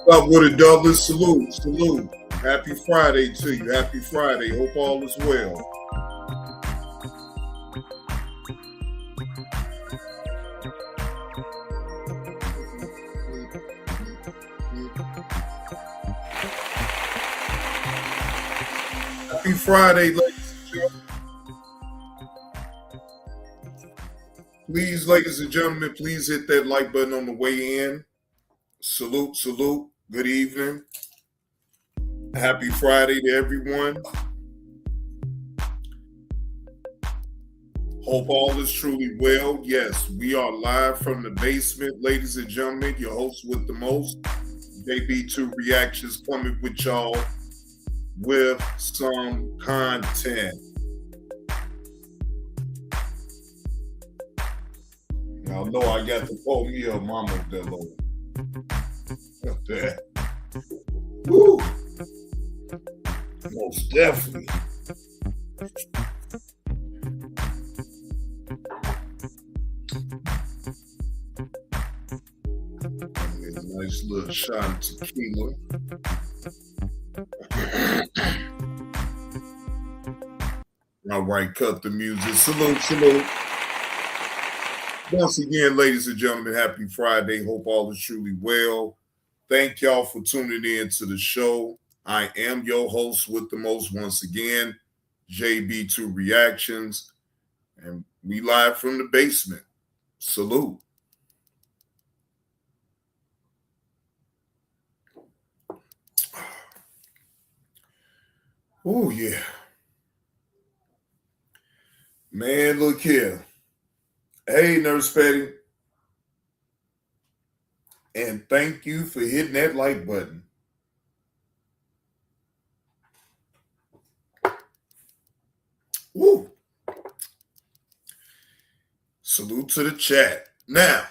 Up with a Douglas salute, salute. Happy Friday to you. Happy Friday. Hope all is well. Happy Friday, ladies and gentlemen. Please, ladies and gentlemen, please hit that like button on the way in. Salute, salute. Good evening. Happy Friday to everyone. Hope all is truly well. Yes, we are live from the basement, ladies and gentlemen. Your host with the most, JB2 Reactions, coming with y'all with some content. Y'all know I got to pull me up, Mama Delo. That. Woo! Most definitely. Nice little shot of tequila. All right, cut the music. Salute, salute. Once again, ladies and gentlemen, happy Friday. Hope all is truly well. Thank y'all for tuning in to the show. I am your host with the most once again, JB2 Reactions, and we live from the basement. Salute. Oh, yeah. Man, look here. Hey, Nurse Petty. And thank you for hitting that like button. Woo. Salute to the chat. Now,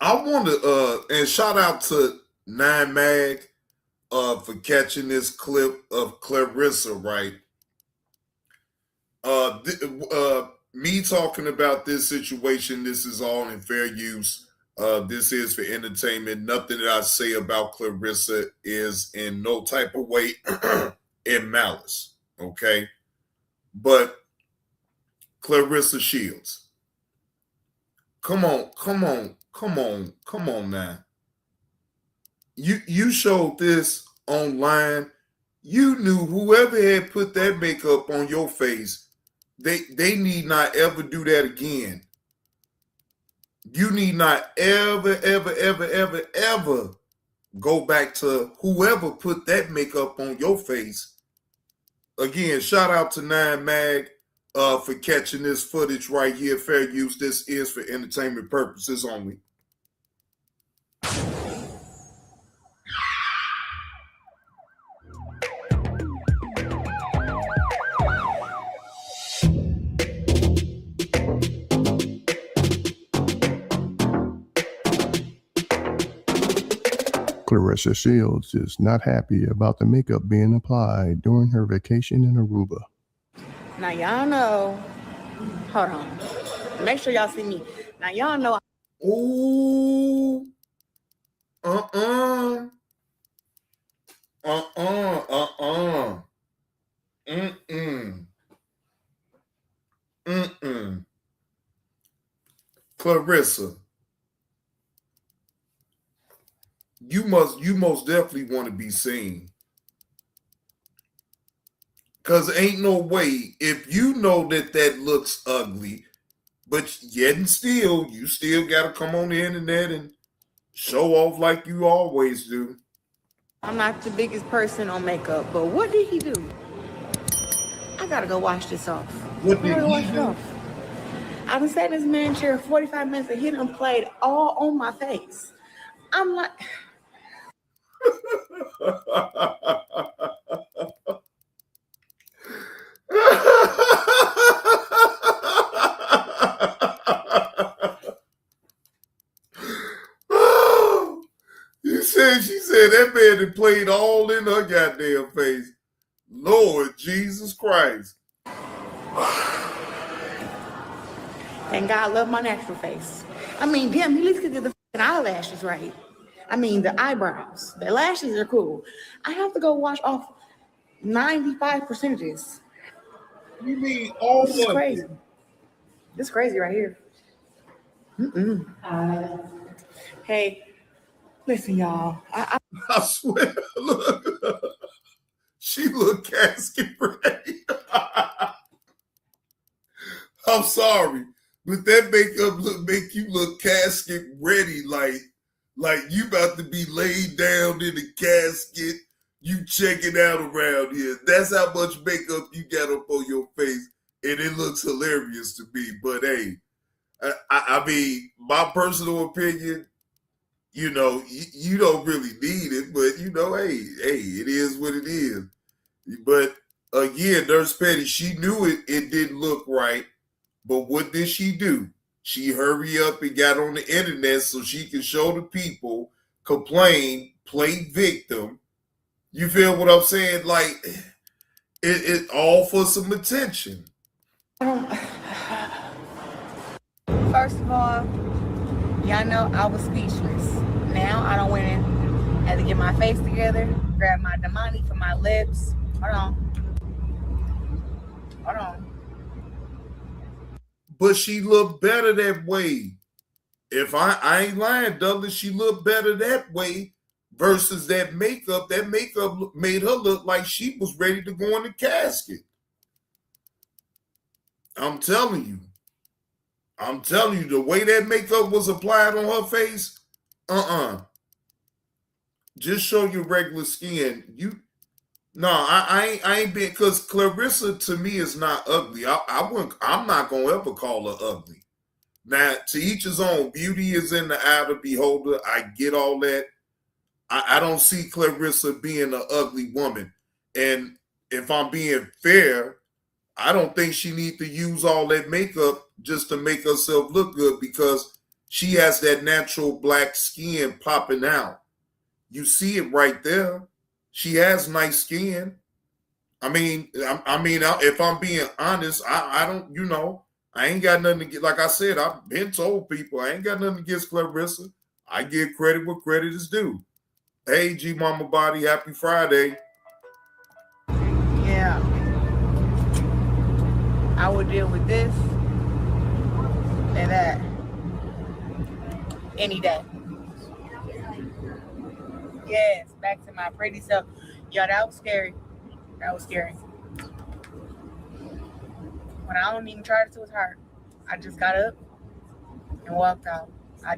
I want to, and shout out to Nine Mag for catching this clip of Clarissa, right? Me talking about this situation, this is all in fair use. This is for entertainment. Nothing that I say about Clarissa is in no type of way in malice, okay? But Clarissa Shields, come on now. You showed this online. You knew whoever had put that makeup on your face, they need not ever do that again. You need not ever go back to whoever put that makeup on your face. Again, shout out to Nine Mag for catching this footage right here. Fair use. This is for entertainment purposes only. Clarissa Shields is not happy about the makeup being applied during her vacation in Aruba. Now y'all know, hold on, make sure y'all see me. Now y'all know. Ooh, Clarissa, you most definitely want to be seen. Because ain't no way, if you know that looks ugly, but yet and still, you still got to come on the internet and show off like you always do. I'm not the biggest person on makeup, but what did he do? I got to go wash this off. What did he do? I've been sitting in this man chair 45 minutes and he done played all on my face. I'm like... She said that man had played all in her goddamn face. Lord Jesus Christ. Thank God I love my natural face. I mean, damn, he at least could get the eyelashes right. I mean, the eyebrows. The lashes are cool. I have to go wash off 95% of this. You mean all This is of crazy. it? This is crazy right here. Hey, listen, y'all. I swear, look, she look casket ready. I'm sorry, but that makeup make you look casket ready, like you about to be laid down in the casket. You checking out around here. That's how much makeup you got up on your face, and it looks hilarious to me. But hey, I mean, my personal opinion, you know, you don't really need it, but you know, hey, it is what it is. But again, Nurse Petty, she knew it didn't look right. But what did she do? She hurry up and got on the internet so she could show the people, complain, play victim. You feel what I'm saying? Like it all for some attention. First of all, y'all know I was speechless. Now I don't went in, had to get my face together, grab my Damani for my lips. Hold on. But she looked better that way. If I ain't lying, Douglas, she looked better that way versus that makeup. That makeup made her look like she was ready to go in the casket. I'm telling you, the way that makeup was applied on her face, just show your regular skin. I ain't been, because Clarissa to me is not ugly. I'm not gonna ever call her ugly. Now, to each his own. Beauty is in the eye of the beholder. I get all that. I don't see Clarissa being an ugly woman. And if I'm being fair, I don't think she need to use all that makeup just to make herself look good, because she has that natural black skin popping out. You see it right there. She has nice skin. I mean, if I'm being honest, I don't, I ain't got nothing to get. Like I said, I've been told people I ain't got nothing against Clarissa. I give credit where credit is due. Hey, G Mama Body, happy Friday. Yeah. I would deal with this and that any day. Yes, back to my pretty self. Yo, that was scary. When I don't even try to, it's hard. I just got up and walked out. I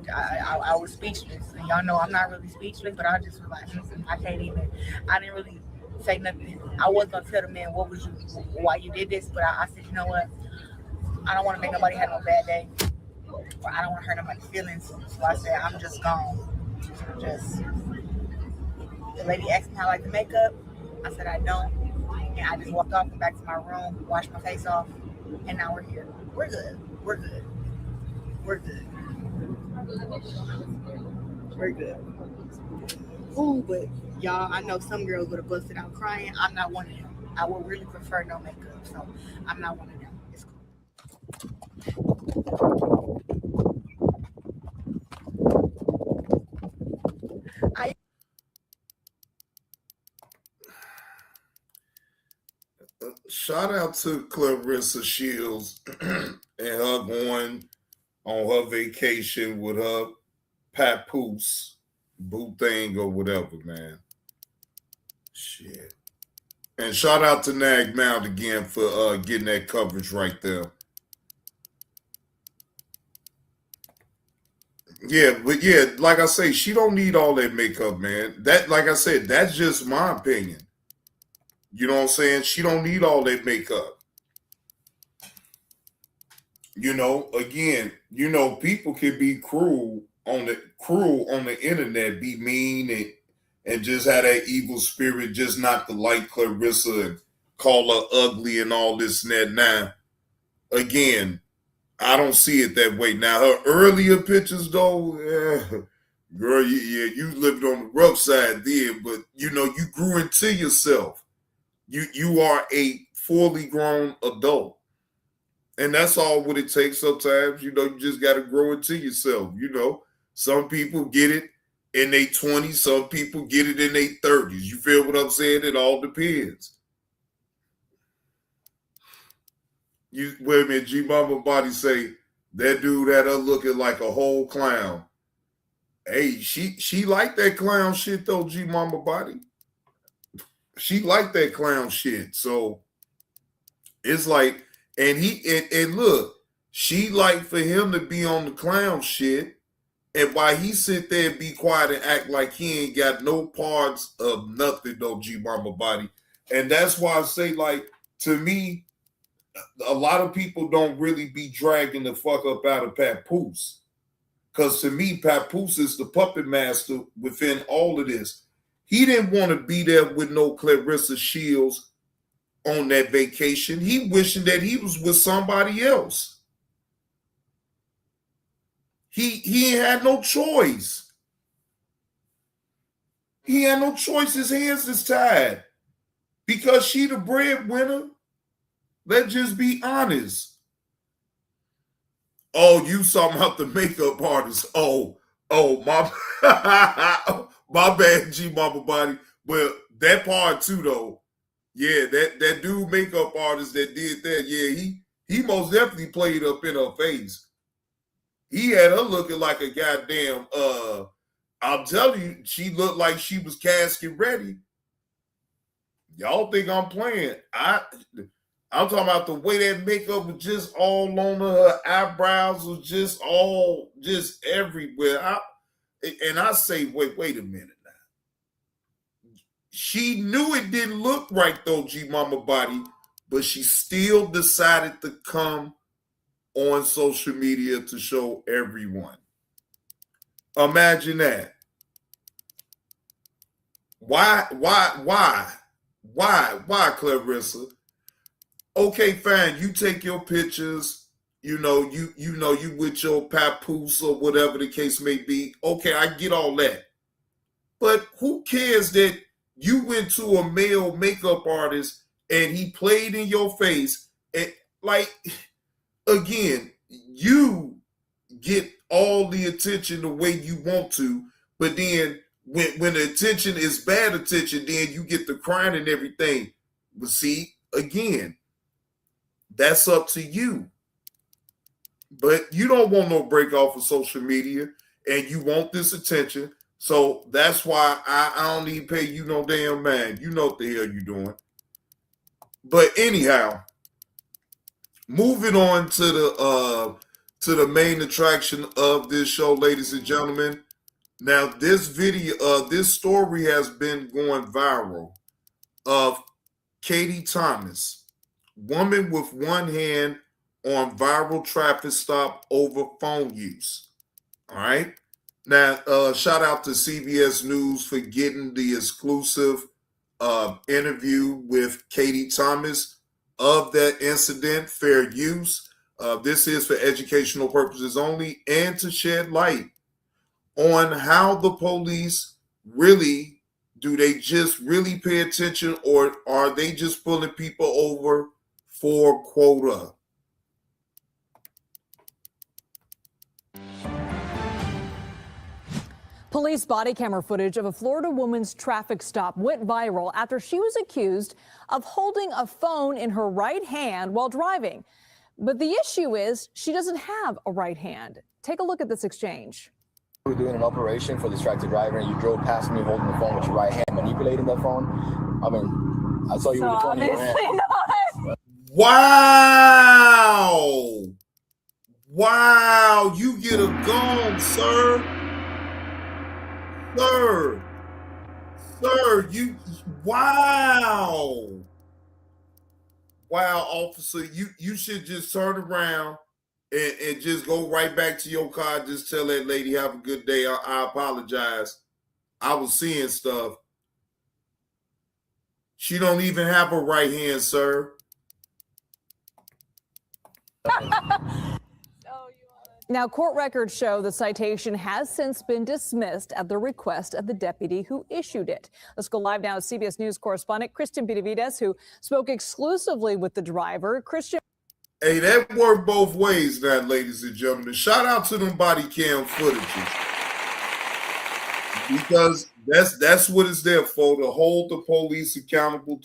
was speechless. And y'all know I'm not really speechless, but I just was like, I didn't really say nothing. I wasn't gonna tell the man why you did this, but I said, you know what? I don't want to make nobody have no bad day. Or I don't want to hurt nobody's feelings. So I said, I'm just gone. The lady asked me how I like the makeup. I said I don't. And I just walked off and back to my room, washed my face off, and now we're here. We're good. Ooh, but y'all, I know some girls would have busted out crying. I'm not one of them. I would really prefer no makeup, so I'm not one of them. It's cool. Shout out to Clarissa Shields and her going on her vacation with her papoose, boo thing or whatever, man. Shit. And shout out to Nag Mount again for getting that coverage right there. Yeah, but yeah, like I say, she don't need all that makeup, man. That, like I said, that's just my opinion. You know what I'm saying? She don't need all that makeup. Again, people can be cruel on the internet, be mean and just have that evil spirit, just not to like Clarissa and call her ugly and all this and that. Now, again, I don't see it that way. Now, her earlier pictures, though, girl, you lived on the rough side then, but you grew into yourself. You are a fully grown adult. And that's all what it takes sometimes. You just got to grow into yourself. Some people get it in their 20s. Some people get it in their 30s. You feel what I'm saying? It all depends. Wait a minute, G Mama Body say that dude had her looking like a whole clown. Hey, she liked that clown shit though, G Mama Body. She liked that clown shit. So it's like, and look, she like for him to be on the clown shit, and why he sit there and be quiet and act like he ain't got no parts of nothing though, G Mama Body. And that's why I say, like, to me, a lot of people don't really be dragging the fuck up out of Papoose. Because to me, Papoose is the puppet master within all of this. He didn't want to be there with no Clarissa Shields on that vacation. He wishing that he was with somebody else. He had no choice. He had no choice. His hands is tied. Because she the breadwinner. Let's just be honest. Oh, you talking about the makeup artist. Oh, my my bad, G Mama Body. But that part too, though. Yeah, that dude makeup artist that did that, yeah, he most definitely played up in her face. He had her looking like a goddamn, I'm telling you, she looked like she was casket ready. Y'all think I'm playing. I'm talking about the way that makeup was just all on her eyebrows was just everywhere. And I say, wait a minute now. She knew it didn't look right though, G Mama Body, but she still decided to come on social media to show everyone. Imagine that. Why, Clarissa? Okay, fine. You take your pictures, you with your Papoose or whatever the case may be. Okay, I get all that. But who cares that you went to a male makeup artist and he played in your face? And like, again, you get all the attention the way you want to, but then when the attention is bad attention, then you get the crying and everything. But see, again, that's up to you. But you don't want no break off of social media and you want this attention. So that's why I don't even pay you no damn man. You know what the hell you doing. But anyhow, moving on to the main attraction of this show, ladies and gentlemen. Now, this story has been going viral of Katie Thomas. Woman with one hand on viral traffic stop over phone use. All right. Now, shout out to CBS News for getting the exclusive interview with Katie Thomas of that incident, fair use. This is for educational purposes only and to shed light on how the police really, do they just really pay attention or are they just pulling people over for quota? Police body camera footage of a Florida woman's traffic stop went viral after she was accused of holding a phone in her right hand while driving. But the issue is she doesn't have a right hand. Take a look at this exchange. We were doing an operation for distracted driver and you drove past me holding the phone with your right hand, manipulating that phone. I mean, I saw you with the phone in your hand. Not. Wow, you get a gun, sir. Sir, wow, officer, you should just turn around and just go right back to your car. Just tell that lady, have a good day. I apologize. I was seeing stuff. She don't even have a right hand, sir. Now, court records show the citation has since been dismissed at the request of the deputy who issued it. Let's go live now to CBS News correspondent Christian Benavides, who spoke exclusively with the driver. Christian. Hey, that worked both ways now, ladies and gentlemen. Shout out to them body cam footages. because that's what it's there for, to hold the police accountable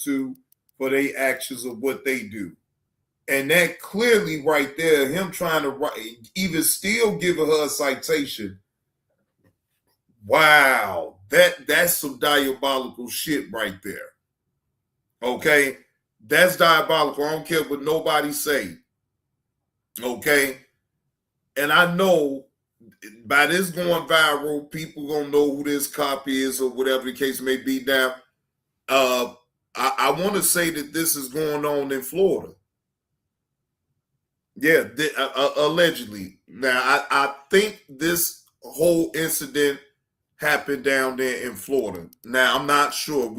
for their actions of what they do. And that clearly right there, him trying to even still giving her a citation. Wow, that's some diabolical shit right there. Okay, that's diabolical. I don't care what nobody say. Okay, and I know by this going viral, people gonna know who this cop is or whatever the case may be. Now, I want to say that this is going on in Florida. Yeah, allegedly. Now, I think this whole incident happened down there in Florida. Now, I'm not sure.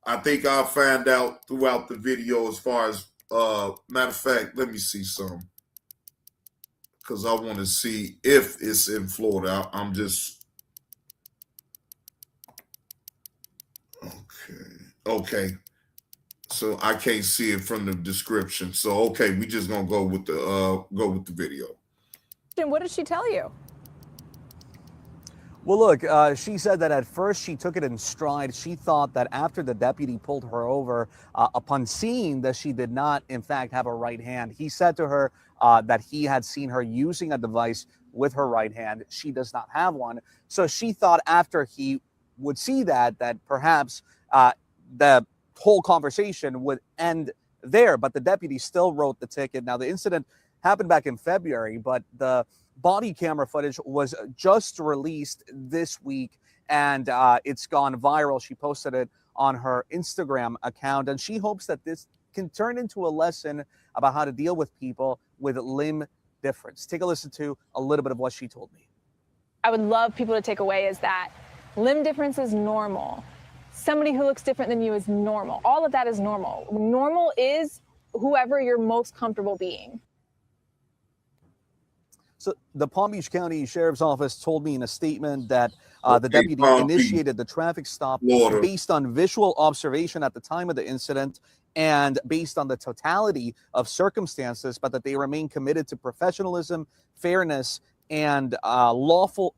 I think I'll find out throughout the video as far as, matter of fact, let me see some. Because I want to see if it's in Florida. I'm just, okay. So I can't see it from the description. So, okay, we just going to go with the video. And what did she tell you? Well, look, she said that at first she took it in stride. She thought that after the deputy pulled her over, upon seeing that she did not, in fact, have a right hand, he said to her that he had seen her using a device with her right hand. She does not have one. So she thought after he would see that perhaps the whole conversation would end there. But the deputy still wrote the ticket. Now, the incident happened back in February, but the body camera footage was just released this week, and it's gone viral. She posted it on her Instagram account, and she hopes that this can turn into a lesson about how to deal with people with limb difference. Take a listen to a little bit of what she told me. I would love people to take away is that limb difference is normal. Somebody who looks different than you is normal. All of that is normal. Normal is whoever you're most comfortable being. So the Palm Beach County Sheriff's Office told me in a statement that the deputy initiated the traffic stop based on visual observation at the time of the incident and based on the totality of circumstances, but that they remain committed to professionalism, fairness, and the lawful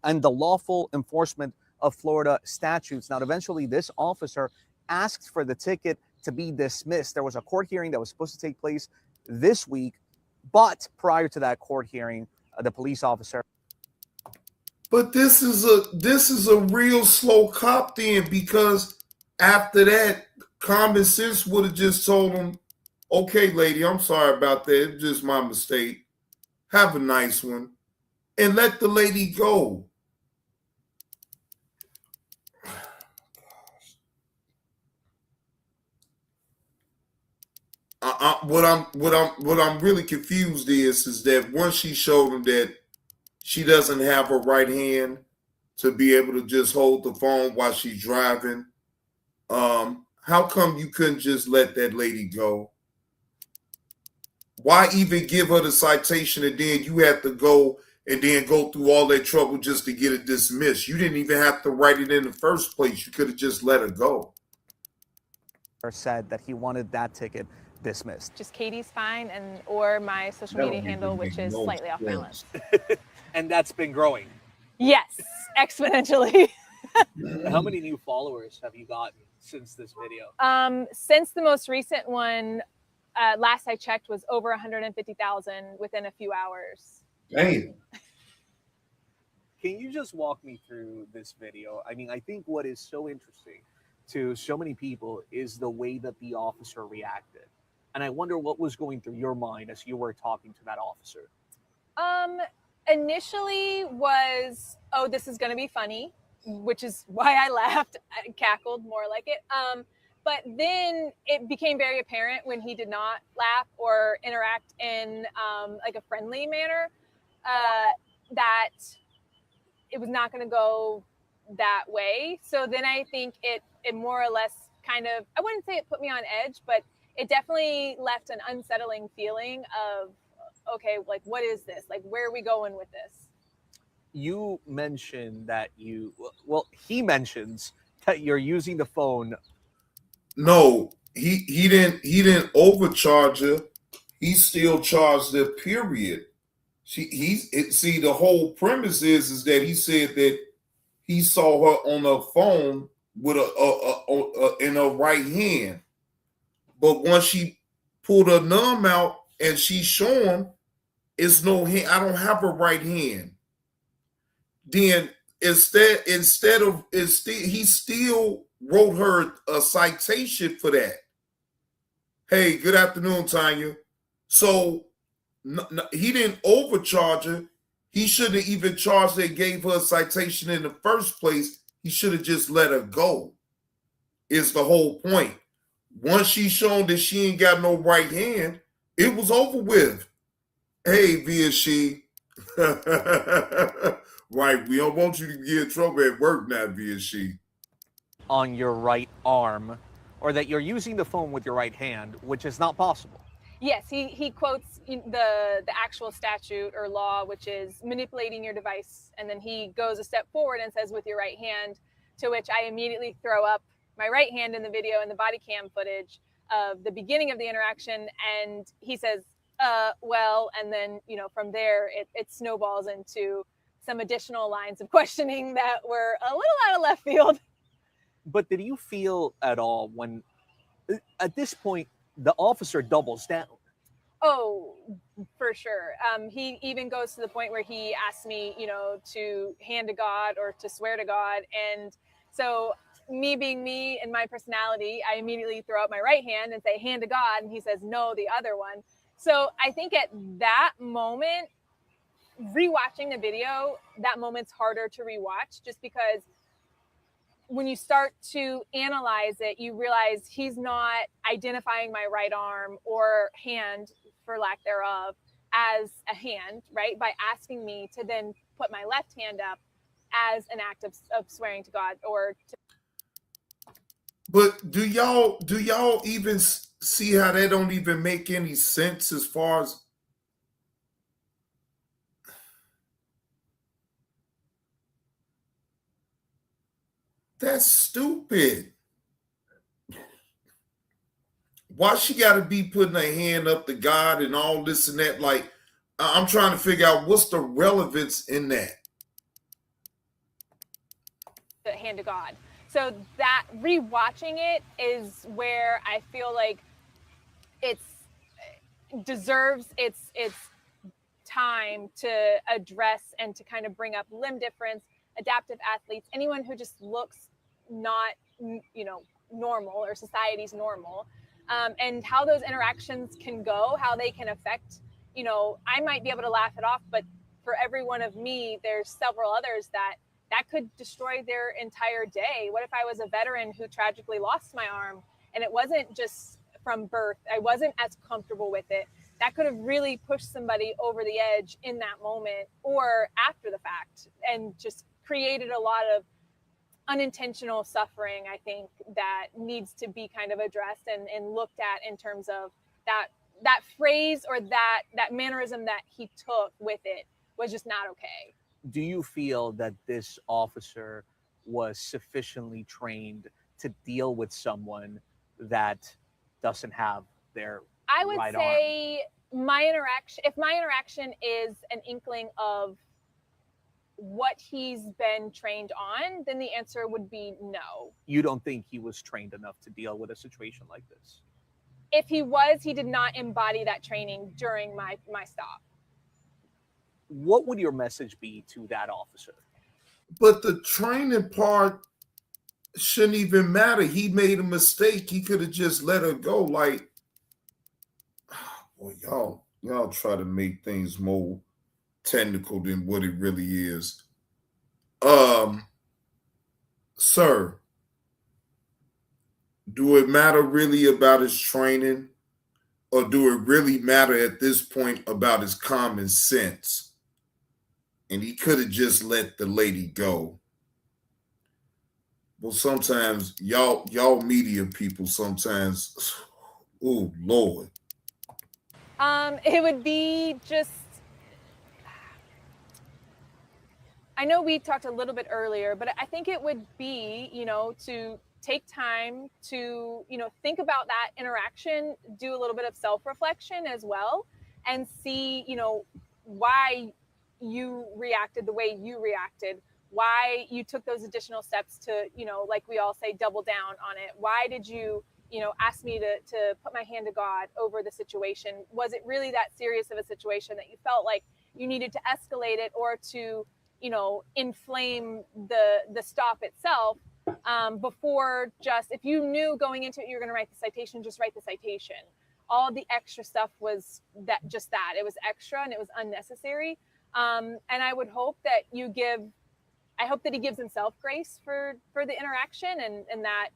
enforcement of Florida statutes. Now, eventually, this officer asked for the ticket to be dismissed. There was a court hearing that was supposed to take place this week, but prior to that court hearing, the police officer. But this is a real slow cop then, because after that, common sense would have just told him, okay, lady, I'm sorry about that. It's just my mistake. Have a nice one. And let the lady go. What I'm really confused is that once she showed him that she doesn't have her right hand to be able to just hold the phone while she's driving, how come you couldn't just let that lady go? Why even give her the citation and then you have to go and then go through all that trouble just to get it dismissed? You didn't even have to write it in the first place. You could have just let her go. Said that he wanted that ticket dismissed. Just Katie's fine, or my social media handle, which is slightly off balance. And that's been growing. Yes, exponentially. How many new followers have you gotten since this video? Since the most recent one, last I checked, was over 150,000 within a few hours. Damn. Can you just walk me through this video? I mean, I think what is so interesting to so many people is the way that the officer reacted. And I wonder what was going through your mind as you were talking to that officer. Initially was, oh, this is going to be funny, which is why I laughed, I cackled more like it. But then it became very apparent when he did not laugh or interact in like a friendly manner, that it was not going to go that way. So then I think it more or less kind of, I wouldn't say it put me on edge, but it definitely left an unsettling feeling of, okay, like, what is this? Like, where are we going with this? You mentioned that he mentions that you're using the phone. No, he didn't overcharge her. He still charged her, period. See, the whole premise is that he said that he saw her on her phone with in her right hand. But once she pulled her numb out and she showed him, it's no hand. I don't have a right hand. Then he still wrote her a citation for that. Hey, good afternoon, Tanya. So he didn't overcharge her. He shouldn't have even charged her and gave her a citation in the first place. He should have just let her go. Is the whole point. Once she's shown that she ain't got no right hand, it was over with. Hey, VSC. Right, we don't want you to get in trouble at work now, VSC. On your right arm, or that you're using the phone with your right hand, which is not possible. Yes, he quotes the actual statute or law, which is manipulating your device. And then he goes a step forward and says with your right hand, to which I immediately throw up my right hand in the video and the body cam footage of the beginning of the interaction. And he says, well, and then, from there, it snowballs into some additional lines of questioning that were a little out of left field. But did you feel at all when, at this point, the officer doubles down? Oh, for sure. He even goes to the point where he asks me, to hand to God or to swear to God. And so me being me and my personality, I immediately throw out my right hand and say, hand to God. And he says, no, the other one. So I think at that moment, rewatching the video, that moment's harder to rewatch just because when you start to analyze it, you realize he's not identifying my right arm or hand, for lack thereof, as a hand, right? By asking me to then put my left hand up as an act of swearing to God or to. But do y'all even see how that don't even make any sense as far as that's stupid. Why she got to be putting her hand up to God and all this and that? Like, I'm trying to figure out what's the relevance in that. The hand to God. So that rewatching it is where I feel like it deserves its time to address and to kind of bring up limb difference, adaptive athletes, anyone who just looks not, normal or society's normal, and how those interactions can go, how they can affect, I might be able to laugh it off, but for every one of me, there's several others that could destroy their entire day. What if I was a veteran who tragically lost my arm and it wasn't just from birth? I wasn't as comfortable with it. That could have really pushed somebody over the edge in that moment or after the fact and just created a lot of unintentional suffering, I think, that needs to be kind of addressed and looked at in terms of that phrase or that mannerism that he took with it was just not okay. Do you feel that this officer was sufficiently trained to deal with someone that doesn't have their I would right say if my interaction is an inkling of what he's been trained on, then the answer would be no. You don't think he was trained enough to deal with a situation like this? If he was, he did not embody that training during my stop. What would your message be to that officer? But the training part shouldn't even matter. He made a mistake. He could have just let her go. Like, boy, y'all try to make things more technical than what it really is. Sir, do it matter really about his training, or do it really matter at this point about his common sense? And he could have just let the lady go. Well, sometimes y'all media people sometimes, oh Lord. It would be just, I know we talked a little bit earlier, but I think it would be, to take time to, think about that interaction, do a little bit of self-reflection as well, and see, why you reacted the way you reacted. why you took those additional steps to, like we all say, double down on it. Why did you, ask me to put my hand to God over the situation? Was it really that serious of a situation that you felt like you needed to escalate it or to, inflame the stop itself before just, if you knew going into it you were going to write the citation, just write the citation. All the extra stuff was that it was extra and it was unnecessary. And I would hope that I hope that he gives himself grace for the interaction and that,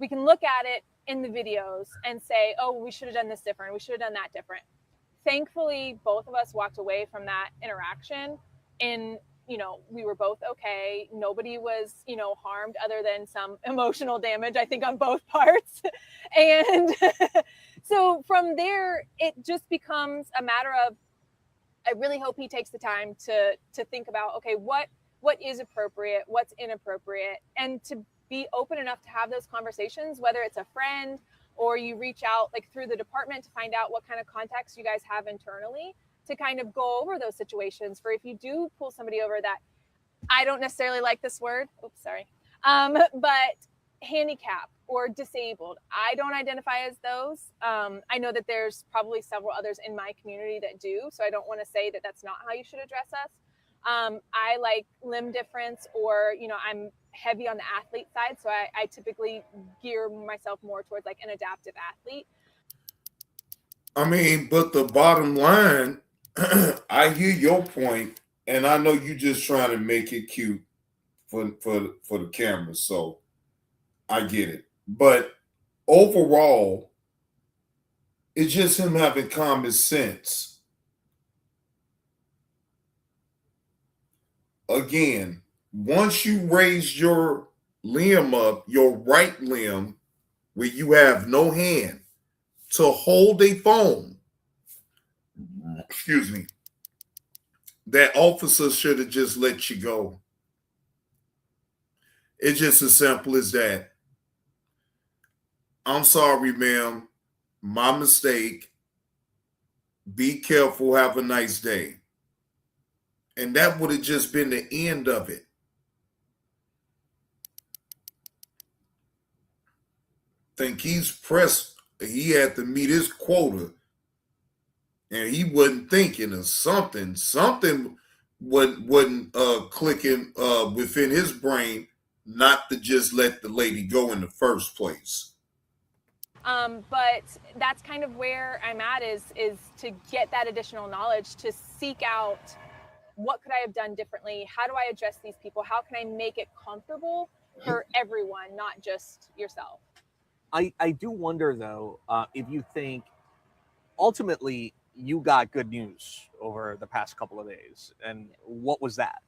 we can look at it in the videos and say, oh, we should have done this different. We should have done that different. Thankfully, both of us walked away from that interaction and, we were both okay. Nobody was, harmed other than some emotional damage, I think, on both parts. And so from there, it just becomes a matter of, I really hope he takes the time to think about, okay, what is appropriate, what's inappropriate, and to be open enough to have those conversations, whether it's a friend or you reach out like through the department to find out what kind of contacts you guys have internally to kind of go over those situations for if you do pull somebody over that, I don't necessarily like this word, but handicap or disabled. I don't identify as those. I know that there's probably several others in my community that do, so I don't want to say that that's not how you should address us. I like limb difference or, I'm heavy on the athlete side, so I typically gear myself more towards like an adaptive athlete. I mean, but the bottom line, I hear your point, and I know you just trying to make it cute for the camera, so I get it. But overall, it's just him having common sense. Again, once you raise your limb up, your right limb, where you have no hand, to hold a phone, that officer should have just let you go. It's just as simple as that. I'm sorry, ma'am. My mistake. Be careful. Have a nice day. And that would have just been the end of it. Think he's pressed. He had to meet his quota. And he wasn't thinking of something. Something wasn't clicking within his brain not to just let the lady go in the first place. But that's kind of where I'm at is to get that additional knowledge, to seek out what could I have done differently? How do I address these people? How can I make it comfortable for everyone, not just yourself? I do wonder, though, if you think ultimately you got good news over the past couple of days. And what was that?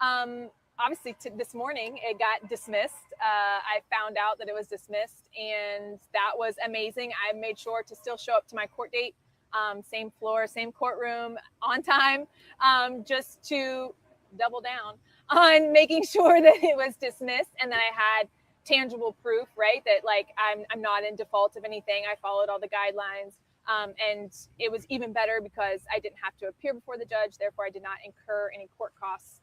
Obviously, this morning, it got dismissed. I found out that it was dismissed, and that was amazing. I made sure to still show up to my court date, same floor, same courtroom, on time, just to double down on making sure that it was dismissed and that I had tangible proof, right? That like I'm not in default of anything. I followed all the guidelines. And it was even better because I didn't have to appear before the judge. Therefore, I did not incur any court costs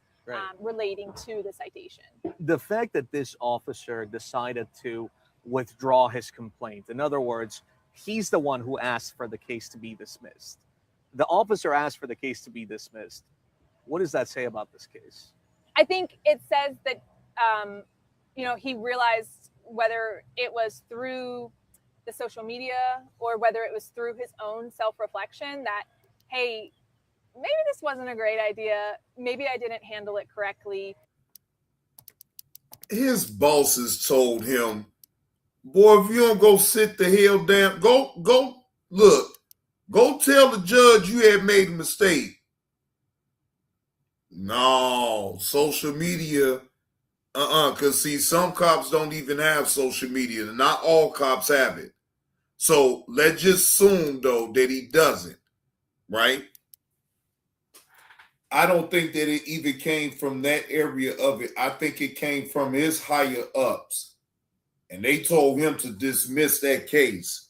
relating to the citation. The fact that this officer decided to withdraw his complaint, in other words, he's the one who asked for the case to be dismissed. The officer asked for the case to be dismissed. What does that say about this case? I think it says that, he realized whether it was through the social media or whether it was through his own self-reflection that, hey, maybe this wasn't a great idea. Maybe I didn't handle it correctly. His bosses told him, boy, if you don't go sit the hell down, go tell the judge you had made a mistake. No, social media, because see, some cops don't even have social media. Not all cops have it. So let's just assume, though, that he doesn't, right? I don't think that it even came from that area of it. I think it came from his higher ups. And they told him to dismiss that case.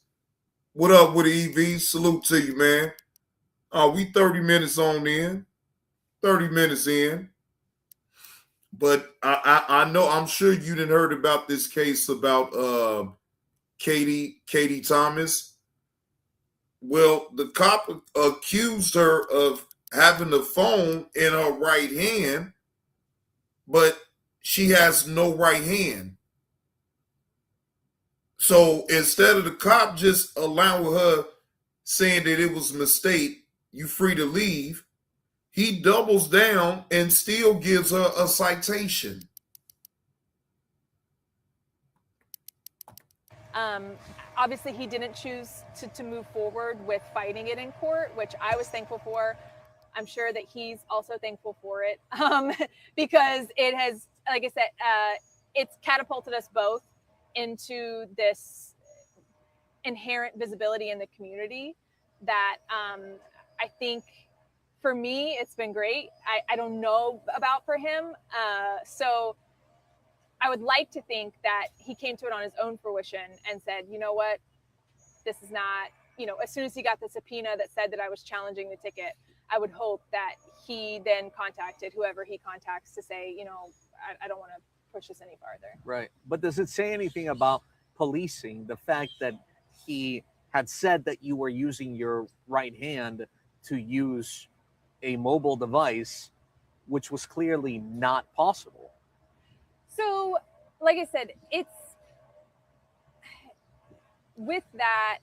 What up with EV? Salute to you, man. We 30 minutes on in. 30 minutes in. But I know, I'm sure you didn't heard about this case about Katie Thomas. Well, the cop accused her of having the phone in her right hand, but she has no right hand. So instead of the cop just allowing her, saying that it was a mistake, you free to leave, he doubles down and still gives her a citation. Obviously, he didn't choose to move forward with fighting it in court, which I was thankful for. I'm sure that he's also thankful for it, because it has, like I said, it's catapulted us both into this inherent visibility in the community that I think for me, it's been great. I don't know about for him. So I would like to think that he came to it on his own fruition and said, you know what, this is not, as soon as he got the subpoena that said that I was challenging the ticket, I would hope that he then contacted whoever he contacts to say, I don't want to push this any farther. Right. But does it say anything about policing the fact that he had said that you were using your right hand to use a mobile device, which was clearly not possible? So, like I said, it's with that,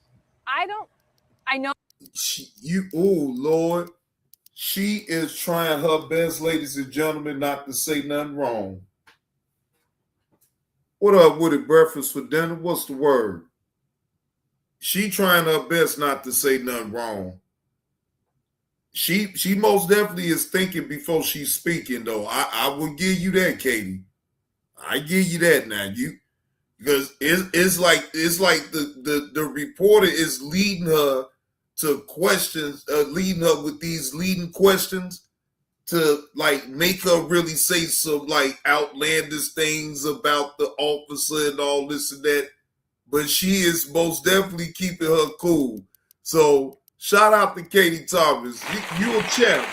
I know. Oh Lord, she is trying her best, ladies and gentlemen, not to say nothing wrong. What up with it? Breakfast for dinner? What's the word? She trying her best not to say nothing wrong. She most definitely is thinking before she's speaking, though. I will give you that, Katie. I give you that now. Because it's like the reporter is leading her to questions, leading her with these leading questions to like make her really say some like outlandish things about the officer and all this and that. But she is most definitely keeping her cool. So shout out to Katie Thomas. You a champ.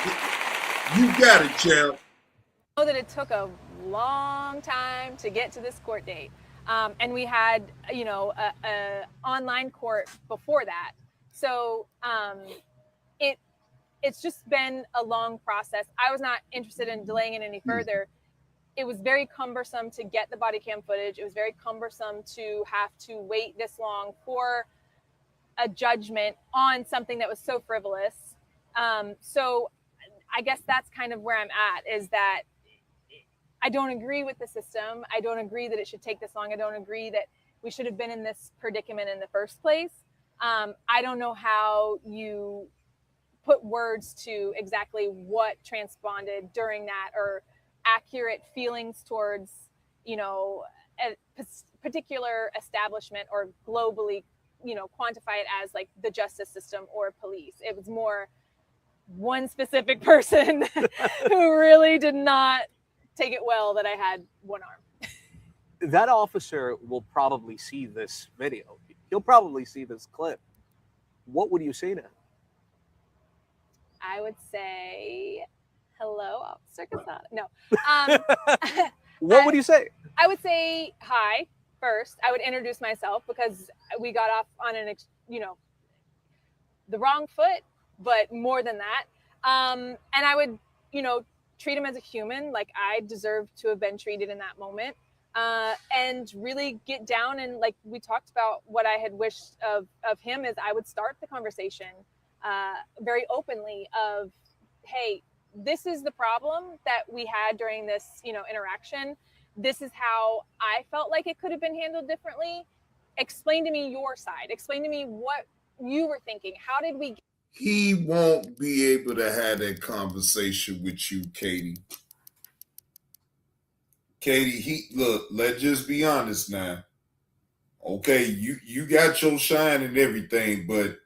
You got it, champ. I know that it took a long time to get to this court date. And we had, a online court before that. So it's just been a long process. I was not interested in delaying it any further. It was very cumbersome to get the body cam footage. It was very cumbersome to have to wait this long for a judgment on something that was so frivolous. So I guess that's kind of where I'm at, is that I don't agree with the system. I don't agree that it should take this long. I don't agree that we should have been in this predicament in the first place. I don't know how you put words to exactly what transponded during that, or accurate feelings towards, a particular establishment, or globally, quantify it as like the justice system or police. It was more one specific person who really did not take it well that I had one arm. That officer will probably see this video. He'll probably see this clip. What would you say to him? I would say, hello, Officer Casada. No. What would you say? I would say hi first. I would introduce myself, because we got off on the wrong foot, but more than that. And I would, treat him as a human, like I deserve to have been treated in that moment. And really get down, and like we talked about, what I had wished of him is I would start the conversation very openly of, hey, this is the problem that we had during this, interaction. This is how I felt like it could have been handled differently. Explain to me your side. Explain to me what you were thinking. How did we? He won't be able to have that conversation with you, Katie. Katie, look, let's just be honest now. Okay, you got your shine and everything, but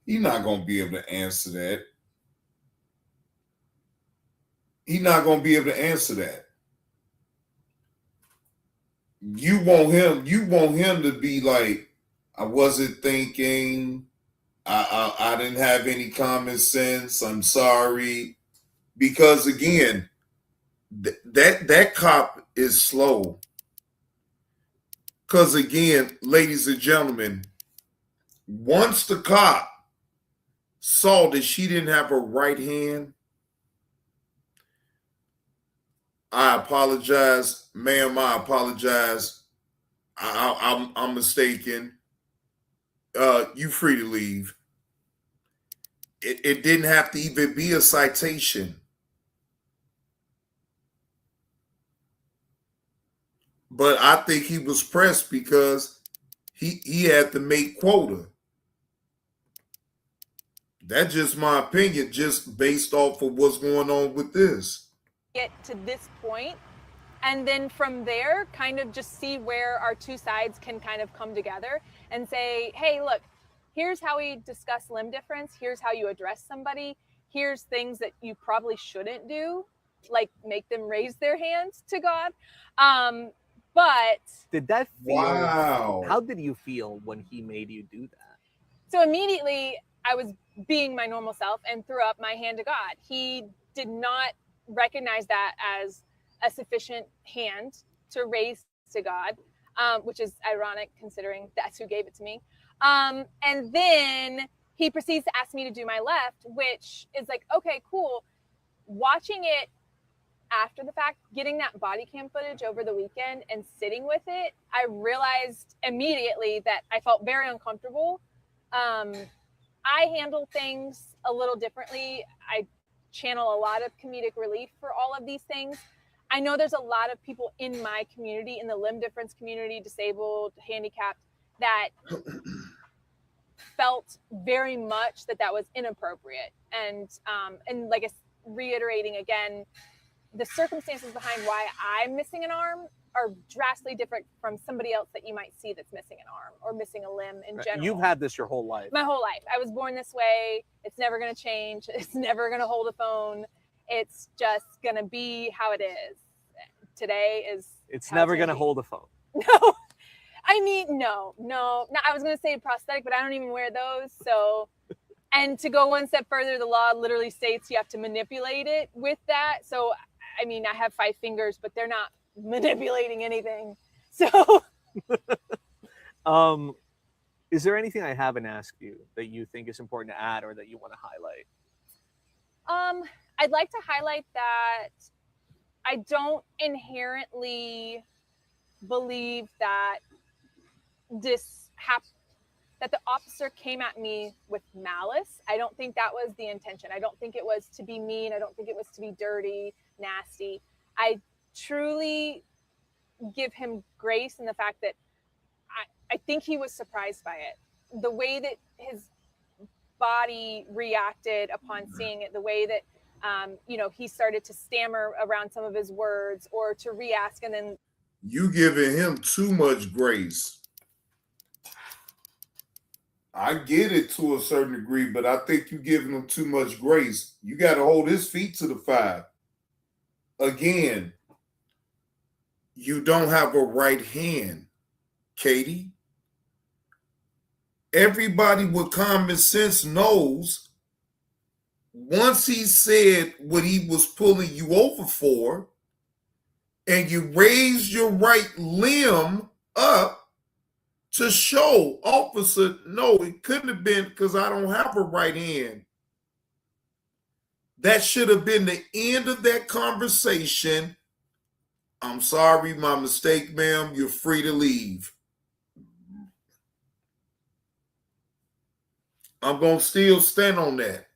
he's not going to be able to answer that. He's not going to be able to answer that. You want him to be like, I wasn't thinking, I didn't have any common sense, I'm sorry. Because again, that cop is slow. Because again, ladies and gentlemen, once the cop saw that she didn't have her right hand, I apologize, ma'am. I apologize. I'm mistaken. You free to leave. It didn't have to even be a citation. But I think he was pressed because he had to make quota. That's just my opinion, just based off of what's going on with this. Get to this point, and then from there kind of just see where our two sides can kind of come together and say, hey, look, here's how we discuss limb difference, here's how you address somebody, here's things that you probably shouldn't do, like make them raise their hands to God. But did that feel, wow, how did you feel when he made you do that? So immediately I was being my normal self and threw up my hand to God. He did not recognize that as a sufficient hand to raise to God, which is ironic considering that's who gave it to me. And then he proceeds to ask me to do my left, which is like, okay, cool. Watching it after the fact, getting that body cam footage over the weekend and sitting with it, I realized immediately that I felt very uncomfortable. I handle things a little differently. I channel a lot of comedic relief for all of these things. I know there's a lot of people in my community, in the limb difference community, disabled, handicapped, that felt very much that was inappropriate. And like reiterating again, the circumstances behind why I'm missing an arm are drastically different from somebody else that you might see that's missing an arm or missing a limb in general. You've had this your whole life. My whole life. I was born this way. It's never going to change. It's never going to hold a phone. It's just going to be how it is. Today is. It's never going to hold a phone. No. I mean, no. I was going to say prosthetic, but I don't even wear those. So, and to go one step further, the law literally states you have to manipulate it with that. So, I mean, I have 5 fingers, but they're not manipulating anything. So is there anything I haven't asked you that you think is important to add or that you want to highlight? I'd like to highlight that I don't inherently believe that that the officer came at me with malice. I don't think that was the intention. I don't think it was to be mean. I don't think it was to be dirty, nasty. I truly give him grace in the fact that I think he was surprised by it. The way that his body reacted upon seeing it, the way that, he started to stammer around some of his words or to re-ask, and then. You giving him too much grace. I get it to a certain degree, but I think you're giving him too much grace. You got to hold his feet to the fire. Again, you don't have a right hand, Katie. Everybody with common sense knows once he said what he was pulling you over for, and you raised your right limb up to show officer, no, it couldn't have been because I don't have a right hand. That should have been the end of that conversation. I'm sorry, my mistake, ma'am. You're free to leave. I'm going to still stand on that.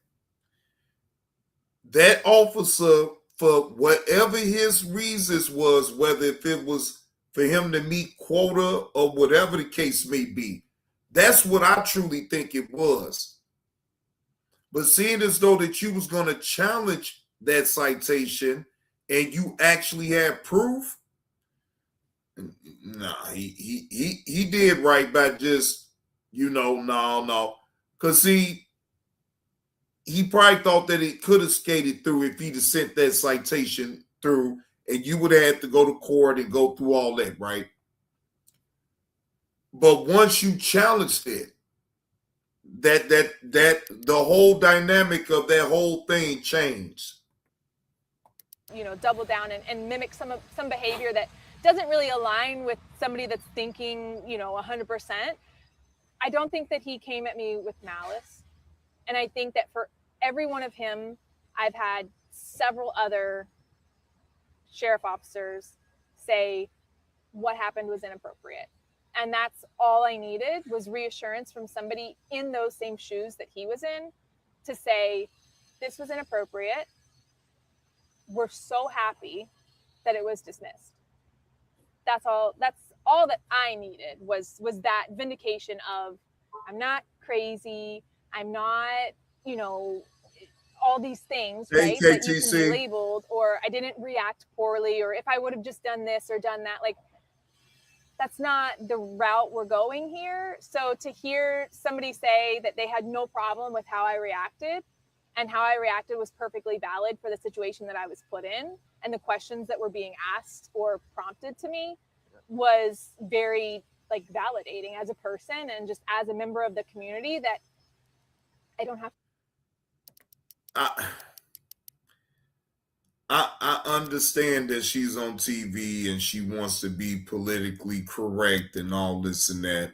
That officer, for whatever his reasons was, whether if it was for him to meet quota or whatever the case may be, that's what I truly think it was. But seeing as though that you was going to challenge that citation and you actually had proof, nah, he did right by just, no. Because he probably thought that it could have skated through if he'd have sent that citation through, and you would have had to go to court and go through all that, right? But once you challenged it, that the whole dynamic of that whole thing changed. double down and mimic some behavior that doesn't really align with somebody that's thinking 100%. I don't think that he came at me with malice, and I think that for every one of him, I've had several other sheriff officers say what happened was inappropriate. And that's all I needed, was reassurance from somebody in those same shoes that he was in to say, this was inappropriate. We're so happy that it was dismissed. That's all that I needed was that vindication of, I'm not crazy. I'm not, all these things, right? That you can be labeled, or I didn't react poorly, or if I would have just done this or done that, like, that's not the route we're going here. So to hear somebody say that they had no problem with how I reacted, and how I reacted was perfectly valid for the situation that I was put in, and the questions that were being asked or prompted to me, was very validating as a person and just as a member of the community, that I don't have. I understand that she's on TV and she wants to be politically correct and all this and that.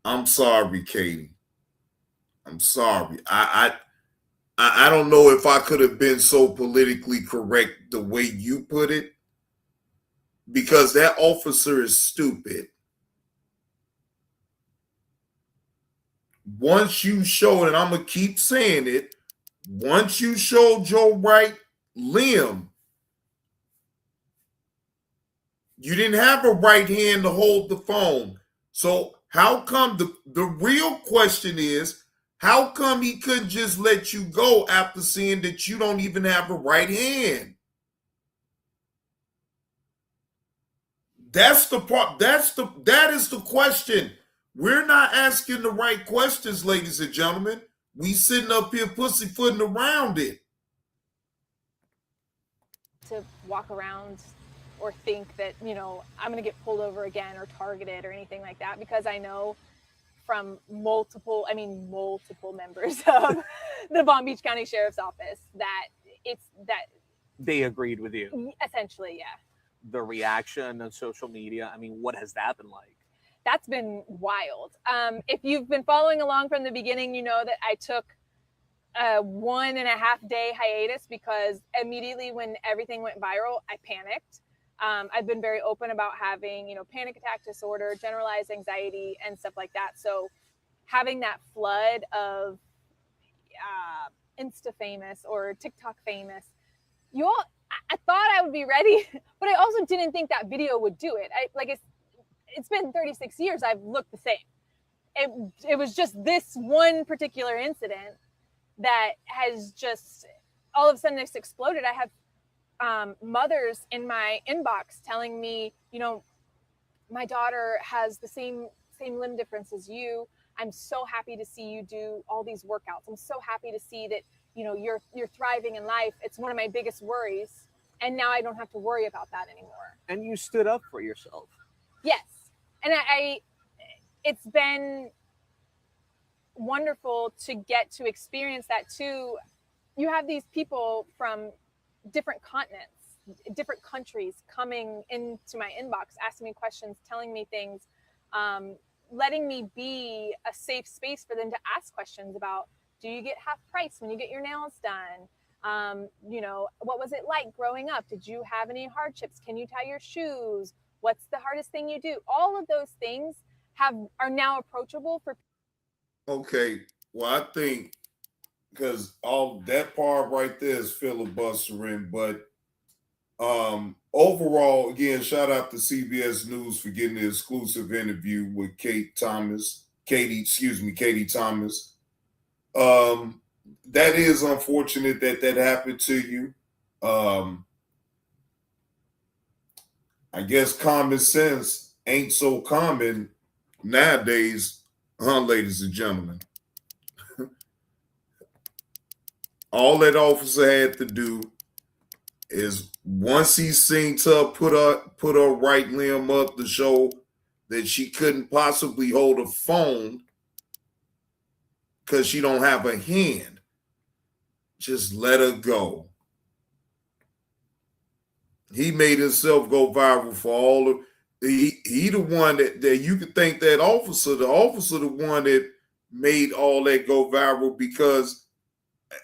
I'm sorry, Katie. I'm sorry. I don't know if I could have been so politically correct the way you put it, because that officer is stupid. Once you show, and I'm going to keep saying it, once you showed your right limb, you didn't have a right hand to hold the phone. So how come, the real question is, how come he couldn't just let you go after seeing that you don't even have a right hand? That's the part. That is the question. We're not asking the right questions, ladies and gentlemen. We sitting up here pussyfooting around it. To walk around or think that, I'm going to get pulled over again or targeted or anything like that, because I know from multiple members of the Palm Beach County Sheriff's Office that they agreed with you. Essentially, yeah. The reaction on social media, what has that been like? That's been wild. If you've been following along from the beginning, you know that I took a 1.5 day hiatus because immediately when everything went viral, I panicked. I've been very open about having, panic attack disorder, generalized anxiety, and stuff like that. So having that flood of Insta famous or TikTok famous, I thought I would be ready, but I also didn't think that video would do it. It's been 36 years. I've looked the same. It was just this one particular incident that has just all of a sudden it's exploded. I have mothers in my inbox telling me, my daughter has the same limb difference as you. I'm so happy to see you do all these workouts. I'm so happy to see that, you're thriving in life. It's one of my biggest worries. And now I don't have to worry about that anymore. And you stood up for yourself. Yes. And it's been wonderful to get to experience that too. You have these people from different continents, different countries coming into my inbox, asking me questions, telling me things, letting me be a safe space for them to ask questions about, do you get half price when you get your nails done? What was it like growing up? Did you have any hardships? Can you tie your shoes? What's the hardest thing you do? All of those things are now approachable for. Okay. Well, I think because all that part right there is filibustering, but overall, again, shout out to CBS News for getting the exclusive interview with Katie Thomas. That is unfortunate that happened to you. I guess common sense ain't so common nowadays, huh, ladies and gentlemen? All that officer had to do is once he seen her put her right limb up to show that she couldn't possibly hold a phone because she don't have a hand, just let her go. He made himself go viral for all of he the one that you could think that the officer the one that made all that go viral because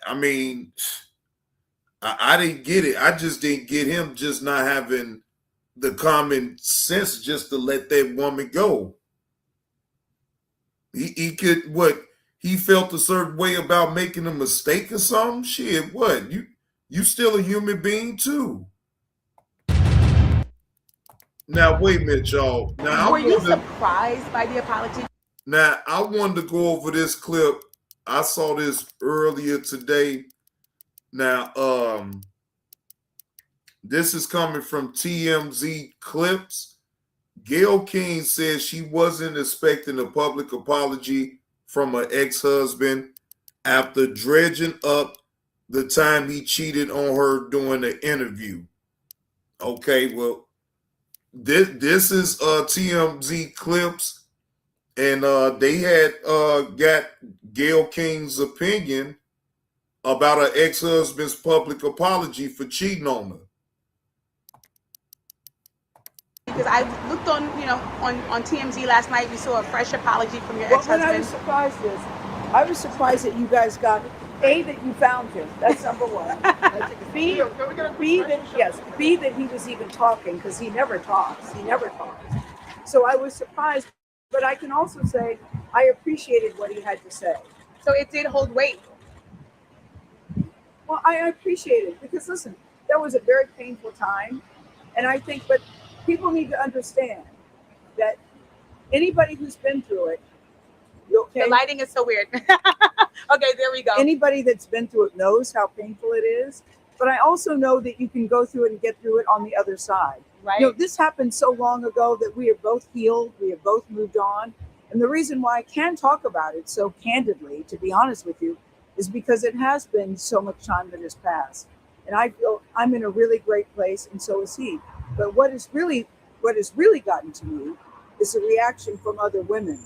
I mean I didn't get it. I just didn't get him just not having the common sense just to let that woman go. He could what he felt a certain way about making a mistake or something. Shit, what you still a human being too. Now wait a minute, y'all. Now Were you surprised by the apology? Now I wanted to go over this clip. I saw this earlier today. Now, this is coming from TMZ Clips. Gayle King says she wasn't expecting a public apology from her ex-husband after dredging up the time he cheated on her during the interview. Okay, well, this is TMZ Clips, and they had got Gayle King's opinion about her ex-husband's public apology for cheating on her. Because I looked on, on TMZ last night, we saw a fresh apology from your What I ex-husband. was surprised that you guys got A, that you found him. That's number one. B that he was even talking, because he never talks. So I was surprised, but I can also say I appreciated what he had to say. So it did hold weight. Well, I appreciate it because listen, that was a very painful time, and I think, but people need to understand that anybody who's been through it, okay? The lighting is so weird. Okay, there we go. Anybody that's been through it knows how painful it is, but I also know that you can go through it and get through it on the other side. Right. This happened so long ago that we are both healed, we have both moved on, and the reason why I can talk about it so candidly, to be honest with you, is because it has been so much time that has passed. And I feel I'm in a really great place, and so is he. But what has really gotten to me is the reaction from other women.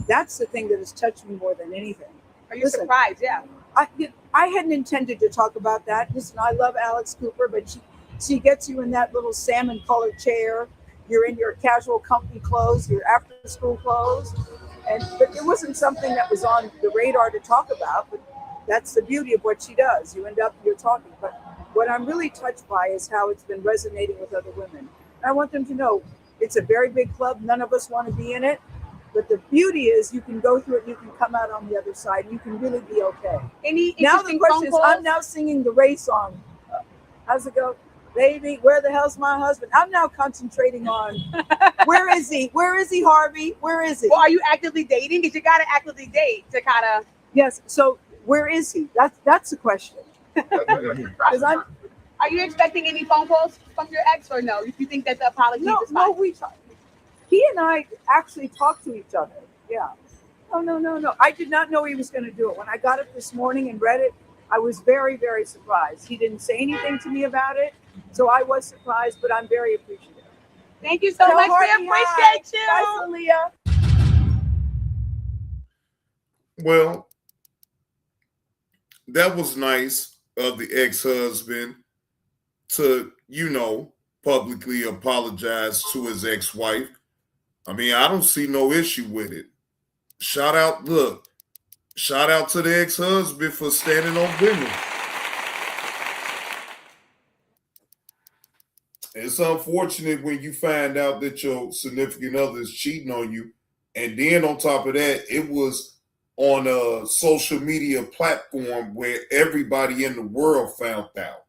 That's the thing that has touched me more than anything. Are you surprised? Yeah. I hadn't intended to talk about that. Listen, I love Alex Cooper, but she gets you in that little salmon colored chair. You're in your casual company clothes, your after school clothes. But it wasn't something that was on the radar to talk about, but that's the beauty of what she does. You're talking. But what I'm really touched by is how it's been resonating with other women. And I want them to know it's a very big club. None of us want to be in it. But the beauty is you can go through it, you can come out on the other side, and you can really be okay. Any Now interesting the question is, phone calls? I'm now singing the Ray song. How's it go? Baby, where the hell's my husband? I'm now concentrating on where is he? Where is he, Harvey? Where is he? Well, are you actively dating? Because you got to actively date to kind of. Yes. So where is he? That's the question. Because I'm. Are you expecting any phone calls from your ex, or no? You think that the apology is fine? No, we talk. He and I actually talked to each other. Yeah. No. I did not know he was going to do it. When I got up this morning and read it, I was very, very surprised. He didn't say anything to me about it, so I was surprised, but I'm very appreciative. Thank you so much. We appreciate you. Bye, Celia. Well, that was nice of the ex-husband to, publicly apologize to his ex-wife. I mean, I don't see no issue with it. Shout out to the ex-husband for standing on business. It's unfortunate when you find out that your significant other is cheating on you. And then on top of that, it was on a social media platform where everybody in the world found out.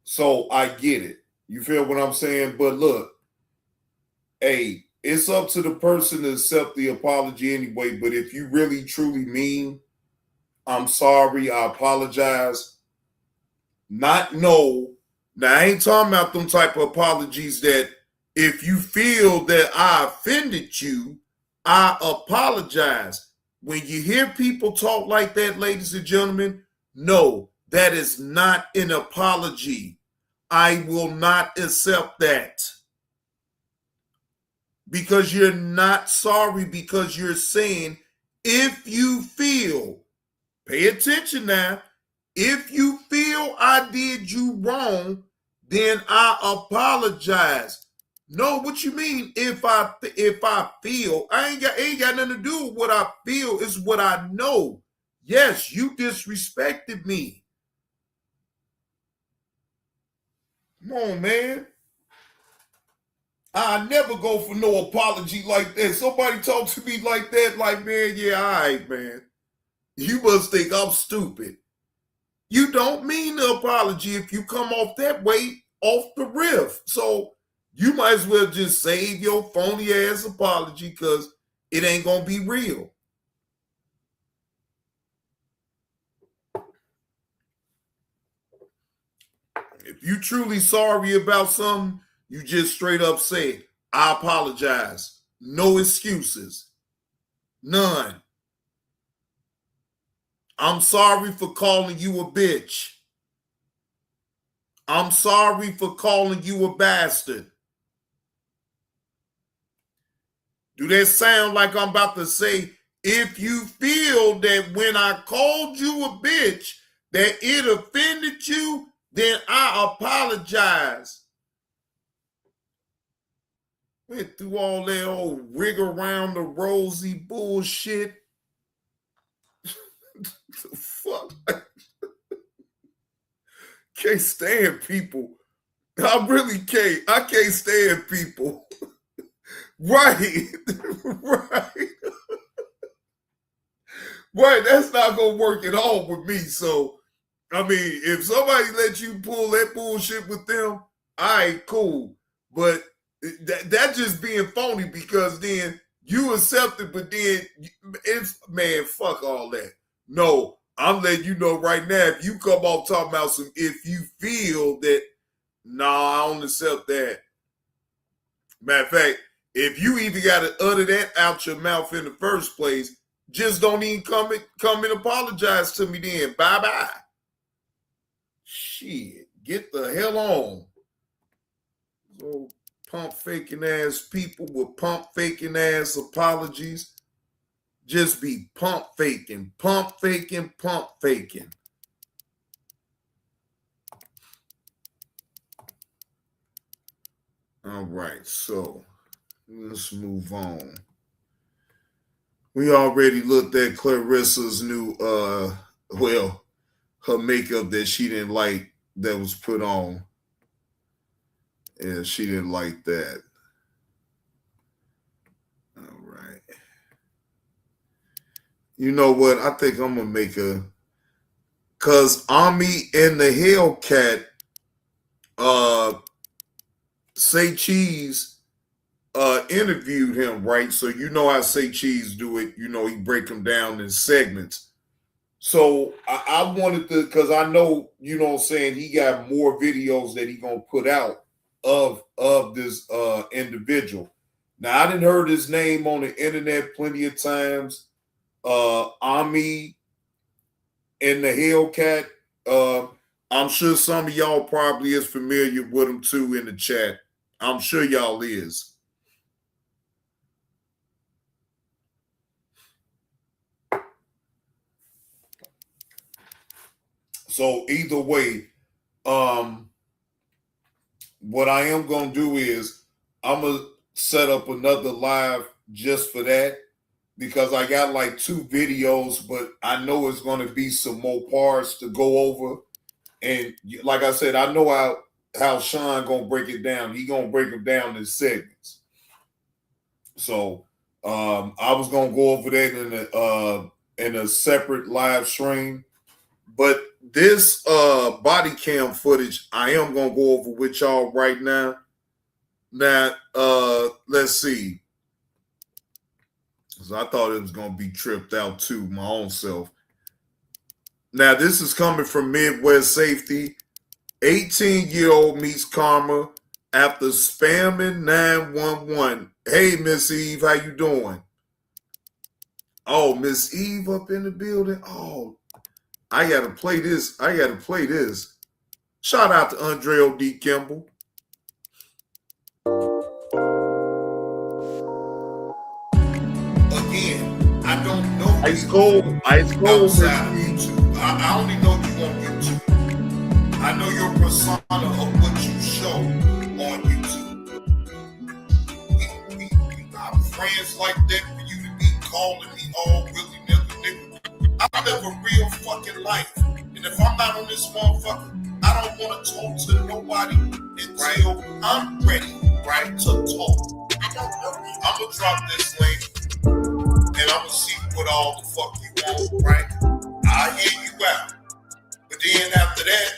So I get it. You feel what I'm saying? But look, hey, it's up to the person to accept the apology anyway. But if you really truly mean, I'm sorry, I apologize. Now, I ain't talking about them type of apologies that if you feel that I offended you, I apologize. When you hear people talk like that, ladies and gentlemen, no, that is not an apology. I will not accept that. Because you're not sorry, because you're saying, if you feel, pay attention now, if you feel I did you wrong, then I apologize. No, what you mean? If I feel, ain't got nothing to do with what I feel. It's what I know. Yes, you disrespected me. Come on, man. I never go for no apology like that. Somebody talk to me like that, like, man, yeah, all right, man. You must think I'm stupid. You don't mean the apology if you come off that way off the riff. So you might as well just save your phony ass apology because it ain't gonna be real. If you truly sorry about something, you just straight up say, I apologize. No excuses. None. I'm sorry for calling you a bitch. I'm sorry for calling you a bastard. Do that sound like I'm about to say, if you feel that when I called you a bitch, that it offended you, then I apologize. Went through all that old rig around the rosy bullshit. The fuck? Can't stand people. I really can't. I can't stand people. Right. Right. Right. That's not going to work at all with me. So, I mean, if somebody let you pull that bullshit with them, all right, cool. But that just being phony because then you accept it, but then it's, man, fuck all that. No, I'm letting you know right now, if you come off talking about some, if you feel that, nah, I don't accept that. Matter of fact, if you even got to utter that out your mouth in the first place, just don't even come and apologize to me then. Bye-bye. Shit, get the hell on. So pump faking ass people with pump faking ass apologies. Just be pump faking, pump faking, pump faking. All right, so let's move on. We already looked at Clarissa's new, her makeup that she didn't like that was put on. Yeah, she didn't like that. All right. You know what? I think I'm going to make because Ami and the Hellcat, Say Cheese interviewed him, right? So you know how Say Cheese do it. You know, he break them down in segments. So I wanted to, because I know, you know what I'm saying, he got more videos that he going to put out of this individual. Now, I didn't heard his name on the internet plenty of times. Ami and the Hellcat. I'm sure some of y'all probably is familiar with him too in the chat. I'm sure y'all is. So either way, what I am going to do is I'm going to set up another live just for that because I got like 2 videos, but I know it's going to be some more parts to go over. And like I said, I know how Sean going to break it down. He going to break them down in segments. So I was going to go over that in a separate live stream. But this body cam footage, I am going to go over with y'all right now. Now, let's see. Because I thought it was going to be tripped out too, my own self. Now, this is coming from Midwest Safety. 18-year-old meets karma after spamming 911. Hey, Miss Eve, how you doing? Oh, Miss Eve up in the building? Oh, I got to play this. Shout out to Andre O.D. Kimball. Again, I don't know. Ice cold. Outside of YouTube. I only know you on YouTube. I know your persona of what you show on YouTube. We not friends like that for you to be calling me all willy-nilly, nigga. I live a real fucking life. And if I'm not on this motherfucker, I don't want to talk to nobody until I'm ready, right, to talk. I'm going to drop this link, and I'm going to see what all the fuck you want, right? I'll hear you out. But then after that,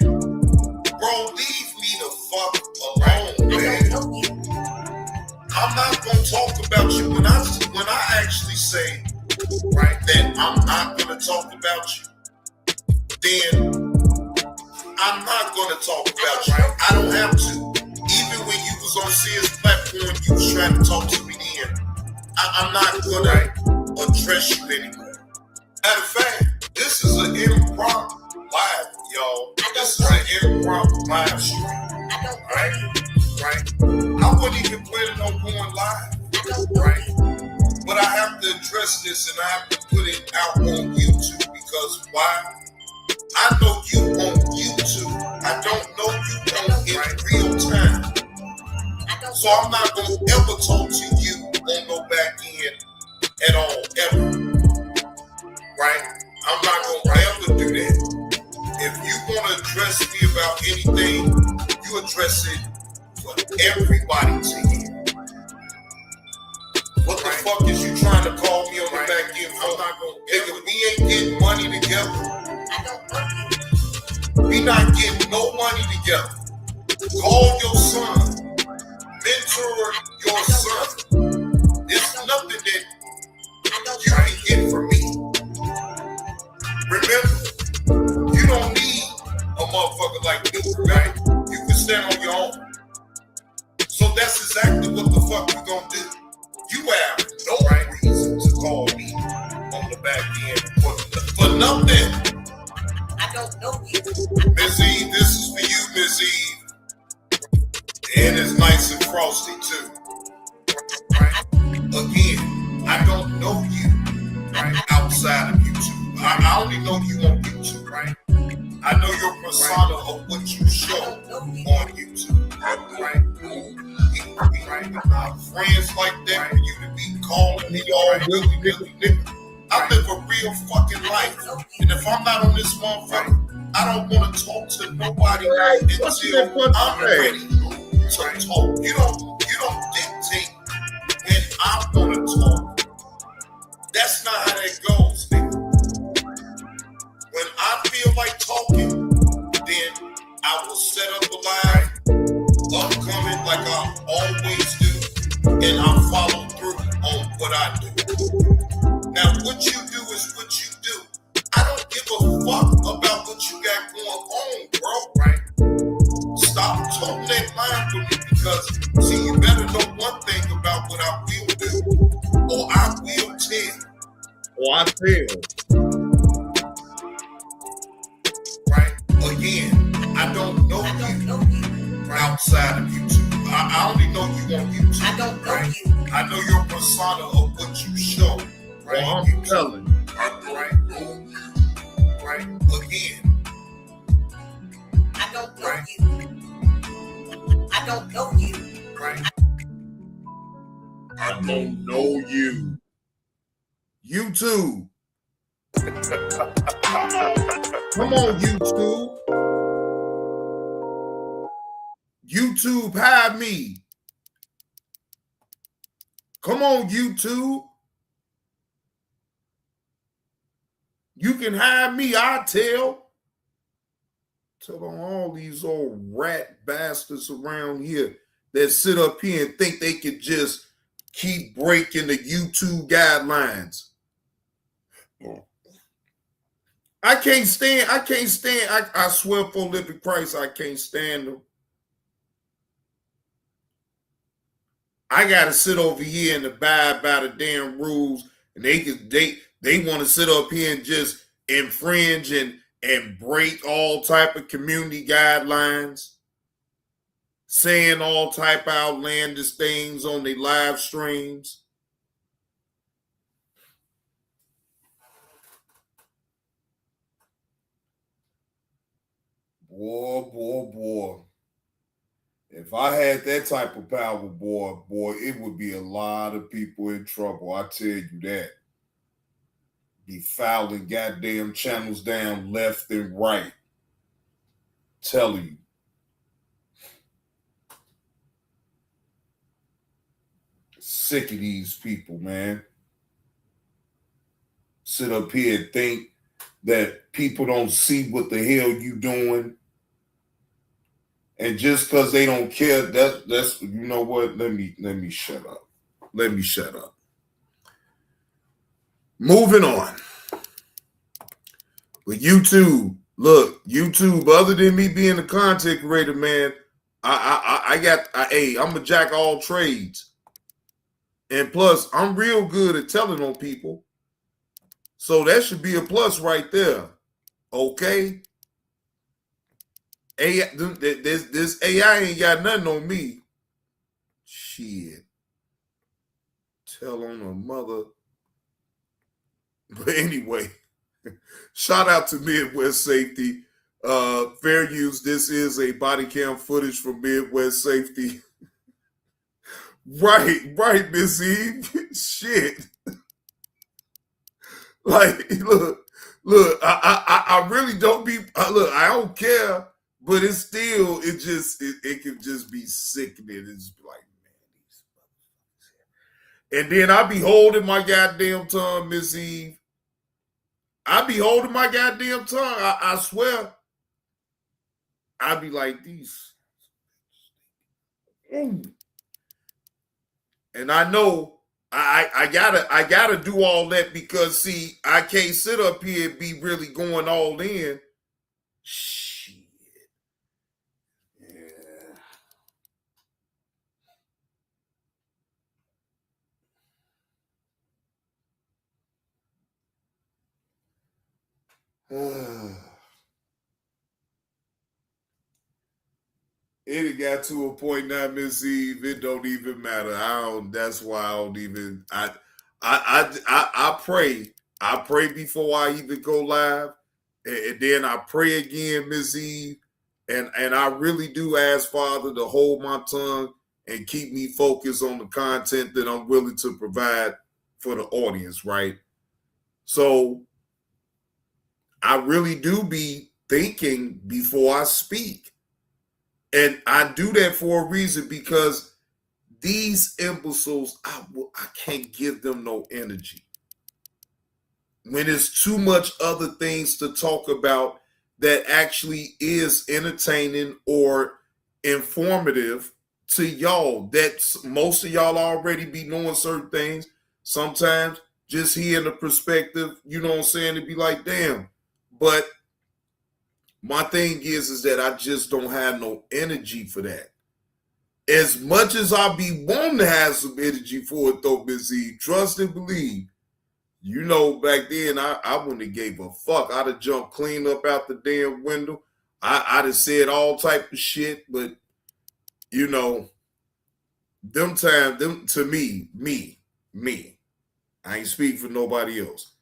bro, leave me the fuck alone, man. I'm not gonna talk about you when I actually say, right, that I'm not gonna talk about you. Then I'm not gonna talk about you. I don't have to. Even when you was on Sears platform, you was trying to talk to me then. I'm not gonna address you anymore. Matter of fact, this is an impromptu live, y'all. This is an impromptu live stream. Right? I wasn't even planning on going live. Right? But I have to address this and I have to put it out on YouTube because why? I know you on YouTube. I don't know you on in real time. So I'm not gonna ever talk to you on no back end at all, ever. Right? I'm not gonna ever do that. If you want to address me about anything, you address it for everybody to hear. What the fuck is you trying to call me on the back end for? I'm not gonna, nigga, we ain't getting money together. We not getting no money together. Call your son. Mentor your son. There's nothing that you can get from me. Remember, you don't need a motherfucker like me, right? You can stand on your own. So that's exactly what the fuck you gonna do. You have no right reason to call me on the back end for nothing. I don't know you. Miss Eve, this is for you, Miss Eve. And it's nice and frosty too. Right? Again, I don't know you, right? Outside of YouTube. I only know you on YouTube, right? I know your persona of what you show on YouTube, right? Right? Not friends like that for you to be calling me all willy-nilly, nigga. I live a real fucking life, and if I'm not on this motherfucker, I don't want to talk to nobody until I'm ready to talk. You don't dictate when I'm gonna talk. That's not how that goes, nigga. When I feel like talking, then I will set up a line, upcoming like I always do, and I'll follow through on what I do. Now, what you do is what you do. I don't give a fuck about what you got going on, bro, right? Stop talking that line for me because, see, you better know one thing about what I will do, or I will tell. Or I tell. Right? Again, I don't know you outside of YouTube. I only know you on YouTube. I don't know you. I know your persona of what you show. Right? Well, I'm telling you. Right? Again. I don't know you. I don't know you. Right? I don't know you. YouTube. Come on, YouTube. YouTube, hide me. Come on, YouTube. You can hide me, I tell. Tell on all these old rat bastards around here that sit up here and think they could just keep breaking the YouTube guidelines. I can't stand, I swear for living Christ, I can't stand them. I gotta sit over here and abide by the damn rules, and they want to sit up here and just infringe and break all type of community guidelines, saying all type of outlandish things on their live streams. Boy. If I had that type of power, boy, it would be a lot of people in trouble. I tell you that. Be fouling goddamn channels down left and right. Telling you. Sick of these people, man. Sit up here and think that people don't see what the hell you doing. And just because they don't care, that's you know what? Let me shut up. Let me shut up. Moving on. But YouTube, look, YouTube, other than me being a content creator, man, I'm a jack of all trades. And plus, I'm real good at telling on people. So that should be a plus right there. Okay? This AI ain't got nothing on me. Shit. Tell on a mother. But anyway, shout out to Midwest Safety. Fair use. This is a body cam footage from Midwest Safety. Right, Miss Eve. Shit. Like, look, I really don't be, look, I don't care, but it's still, it can just be sickening. It's like, man, these motherfuckers here. And then I be holding my goddamn tongue, Miss Eve. I be holding my goddamn tongue. I swear. I be like these. And I know I gotta do all that because see, I can't sit up here and be really going all in. Shit. Yeah. It got to a point now, Miss Eve. It don't even matter. That's why I don't even. I pray. I pray before I even go live, and then I pray again, Miss Eve. And I really do ask Father to hold my tongue and keep me focused on the content that I'm willing to provide for the audience, right? So I really do be thinking before I speak. And I do that for a reason because these imbeciles, I can't give them no energy. When there's too much other things to talk about that actually is entertaining or informative to y'all, that most of y'all already be knowing certain things. Sometimes just hearing the perspective, you know what I'm saying, it'd be like, damn. But my thing is that I just don't have no energy for that. As much as I be wanting to have some energy for it, though, Miss E, trust and believe. You know, back then, I wouldn't have gave a fuck. I'd have jumped clean up out the damn window. I'd have said all type of shit, but, you know, to me, I ain't speak for nobody else.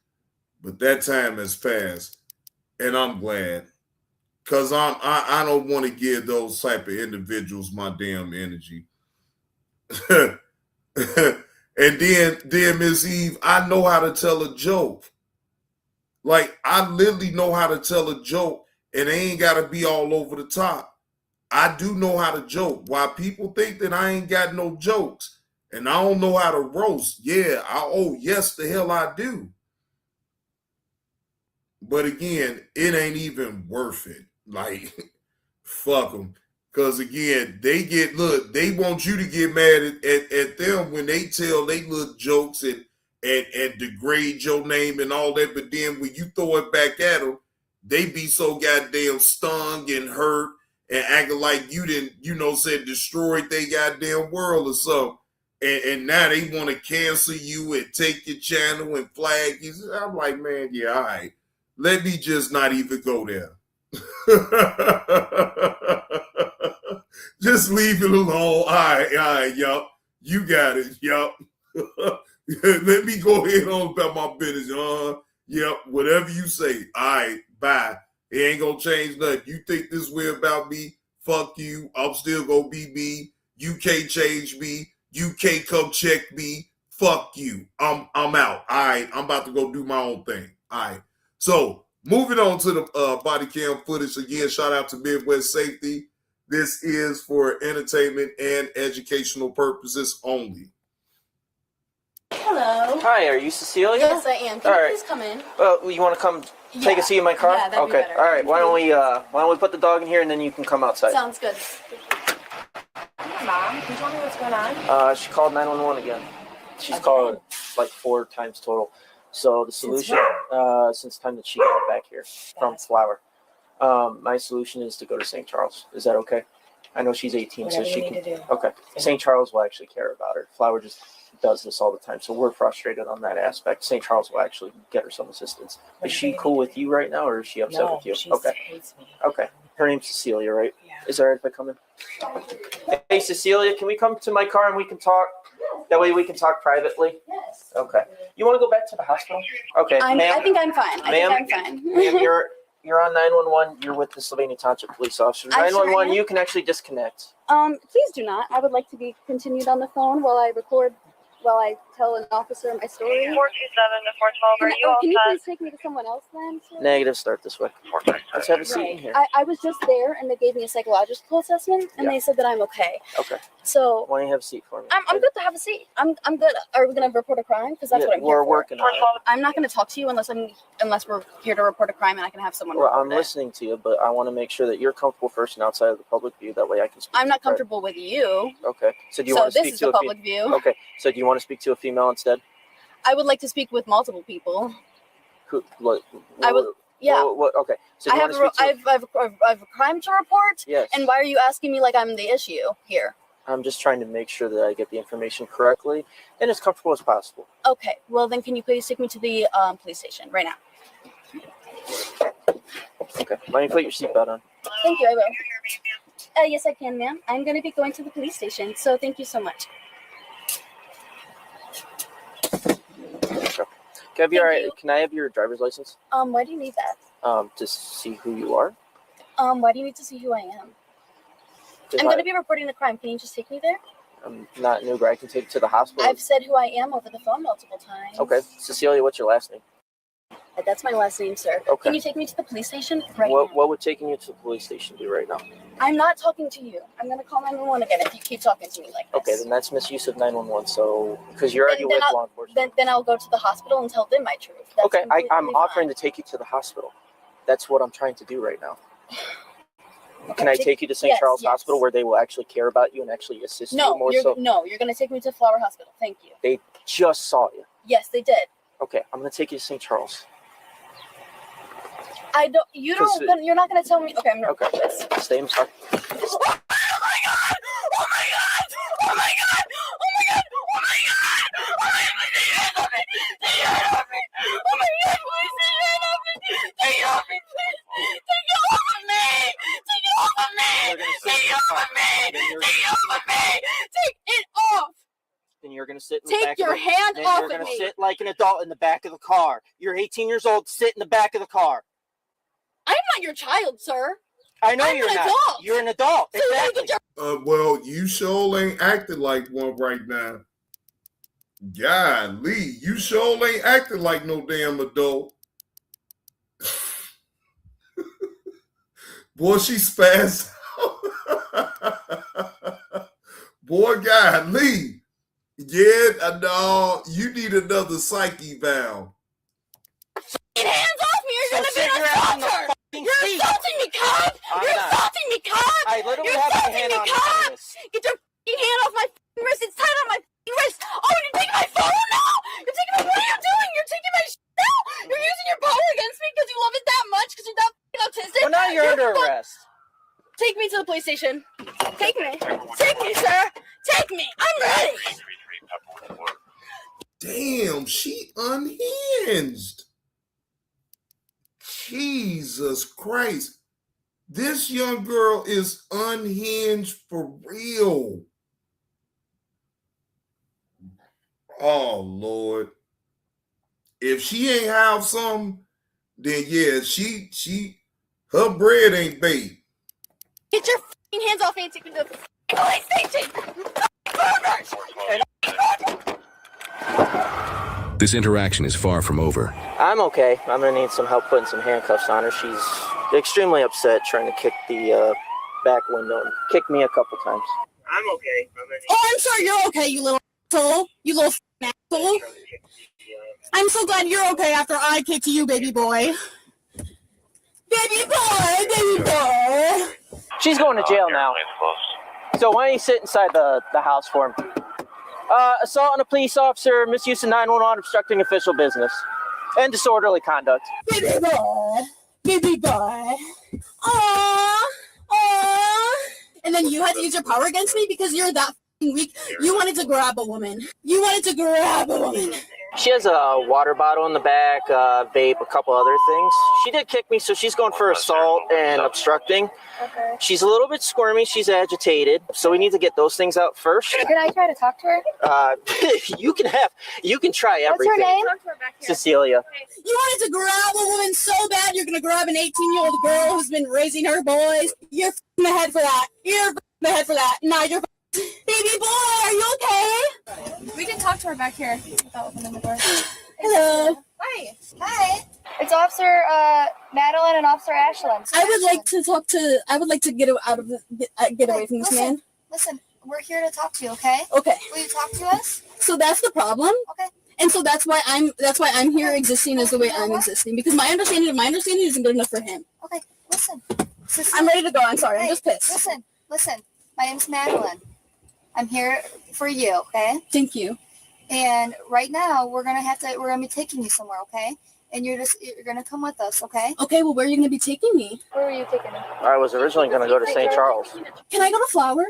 But that time has passed, and I'm glad. Because I don't want to give those type of individuals my damn energy. And then Miss Eve, I know how to tell a joke. Like, I literally know how to tell a joke, and they ain't got to be all over the top. I do know how to joke. Why people think that I ain't got no jokes, and I don't know how to roast. Yeah, yes, the hell I do. But again, it ain't even worth it. Like, fuck them. Because again, they want you to get mad at them when they tell they little jokes and degrade your name and all that. But then when you throw it back at them, they be so goddamn stung and hurt and acting like you didn't, destroyed their goddamn world or something. And now they want to cancel you and take your channel and flag you. I'm like, man, yeah, all right. Let me just not even go there. Just leave it alone. All right, yup. You got it, yup. Let me go ahead on about my business. Yep, whatever you say. All right, bye. It ain't gonna change nothing. You think this way about me? Fuck you. I'm still gonna be me. You can't change me. You can't come check me. Fuck you. I'm out. All right. I'm about to go do my own thing. All right. So moving on to the body cam footage again. Shout out to Midwest Safety. This is for entertainment and educational purposes only. Hello. Hi, are you Cecilia? Yes, I am. Can All you right. please come in? You want to come take a seat in my car? Yeah, that'd be okay. better. All right. Why don't we put the dog in here and then you can come outside? Sounds good. Hi, Mom. Can you tell me what's going on? She called 911 again. She's called like 4 times total. So the solution, since the time that she got back here from Flower, my solution is to go to St. Charles. Is that okay? I know she's 18, Whatever so she you can. need to do. Okay. St. Charles will actually care about her. Flower just does this all the time, so we're frustrated on that aspect. St. Charles will actually get her some assistance. Is she cool with you right now, or is she upset with you? She hates me. Okay. Her name's Cecilia, right? Yeah. Is that right if I come in? Hey, Cecilia, can we come to my car and we can talk? That way we can talk privately? Yes. Okay. You want to go back to the hospital? Okay. I Ma'am, think I'm fine. I'm fine. ma'am, you're on 911. You're with the Sylvania Township Police Officers. I'm sure 911, I am. you can actually disconnect. Please do not. I would like to be continued on the phone while I tell an officer my story. 427 to 412. Are you all Can you set? please take me to someone else then, sir? Negative, start this way. Let's have a seat in here. I was just there and they gave me a psychological assessment and they said that I'm okay. Okay. So Why don't you have a seat for me? I'm good to have a seat. I'm good. Are we gonna report a crime? Because that's what I'm here we're for. working on it. I'm not gonna talk to you unless we're here to report a crime and I can have someone. Well, report I'm it. listening to you, but I want to make sure that you're comfortable first and outside of the public view. That way I can speak. I'm to not you privately. comfortable with you. Okay. So do you So want to this speak is to the a public view. Okay. So do you want to speak to a female instead? I would like to speak with multiple people. Who? What? I would. Yeah. What? Okay. So do I you have want to speak to? I have a crime to report. Yes. And why are you asking me like I'm the issue here? I'm just trying to make sure that I get the information correctly and as comfortable as possible. Okay. Well, then can you please take me to the police station right now? Okay. Why don't you put your seatbelt on? Thank you. I will. Yes, I can, ma'am. I'm going to be going to the police station, so thank you so much. Can I have your driver's license? Why do you need that? To see who you are. Why do you need to see who I am? I'm going to be reporting the crime. Can you just take me there? I'm not an Uber. I can take you to the hospital. I've said who I am over the phone multiple times. Okay. Cecilia, what's your last name? That's my last name, sir. Okay. Can you take me to the police station right now? What would taking you to the police station do right now? I'm not talking to you. I'm going to call 911 again if you keep talking to me like this. Okay, then that's misuse of 911. So, because you're already with law enforcement. Then I'll go to the hospital and tell them my truth. That's Okay, I'm completely offering fine. to take you to the hospital. That's what I'm trying to do right now. Can I take you to St. Charles Hospital where they will actually care about you and actually assist you more so? No, you're going to take me to Flower Hospital. Thank you. They just saw you. Yes, they did. Okay, I'm going to take you to St. Charles. You're not going to tell me. Okay, I'm going to Okay, stay in the car. Oh my god! Oh my god! Oh my god! Oh my god! Oh my god! Oh my god! Oh my god! Take your hand off me! Oh my god! Please take your hand off me! Take it off me, please! Take it off of me! Take it off of me! Take it off of me! Take it off of me! Take it off! Then you're going to sit in the Take back your of the, hand then off you're of going to me! sit like an adult in the back of the car. You're 18 years old. Sit in the back of the car. I'm not your child, sir. I know I'm you're an not. adult. You're an adult. So you Exactly. get your Well, you sure ain't acting like one right now. Golly, you sure ain't acting like no damn adult. Boy, she spazzed out. Boy, golly. Yeah, no, you need another psyche valve. hands off me! You're So gonna be an assaulter! You're seat. assaulting me, cop! I'm You're not. assaulting me, cop! I literally You're have my assaulting hand me, on cop! this. Get your hand off my wrist! It's tied on my wrist! Oh, you're taking my phone now! You're taking my. What are you doing? You're taking my now! You're using your power against me because you love it that much because you're that autistic. Well, now you're under arrest. Take me to the police station. Take me. Take me, sir. Take me. I'm ready. Damn, she unhinged. Jesus Christ. This young girl is unhinged for real. Oh, Lord. If she ain't have some, then yeah, she Her bread ain't baked. Get your f***ing hands off me and take me to the police station. This interaction is far from over. I'm okay. I'm gonna need some help putting some handcuffs on her. She's extremely upset, trying to kick the back window and kicked me a couple times. I'm okay. Oh, I'm sorry you're okay, you little asshole. You little asshole. I'm so glad you're okay after I kicked you, baby boy. Baby boy, baby boy. She's going to jail now. So why don't you sit inside the house for him? Assault on a police officer, misuse of 911, obstructing official business, and disorderly conduct. Baby boy. Baby boy. Aww. Aww. And then you had to use your power against me because you're that f***ing weak. You wanted to grab a woman. You wanted to grab a woman. She has a water bottle in the back, vape, a couple other things. She did kick me, so she's going for assault and obstructing. Okay. She's a little bit squirmy. She's agitated, so we need to get those things out first. Can I try to talk to her? You can try What's everything. her name? Cecilia. You wanted to grab a woman so bad you're going to grab an 18-year-old girl who's been raising her boys. You're f***ing the head for that. You're f***ing the head for that. Now you're baby boy, are you okay? We can talk to her back here without opening the door. Hello. Hi. Hi. It's Officer Madeline and Officer Ashland. I would like to get out of get away from this man. Listen, we're here to talk to you, okay? Okay. Will you talk to us? So that's the problem. Okay. And so that's why I'm here existing as the way I'm existing, because my understanding isn't good enough for him. Okay. Listen. I'm ready to go. I'm sorry. I'm just pissed. Listen. My name's Madeline. I'm here for you, okay? Thank you. And right now we're gonna be taking you somewhere, okay? And you're gonna come with us, okay? Okay, well, where are you gonna be taking me? Where were you taking me? I was originally going to go to St. Charles. Can I go to Flower?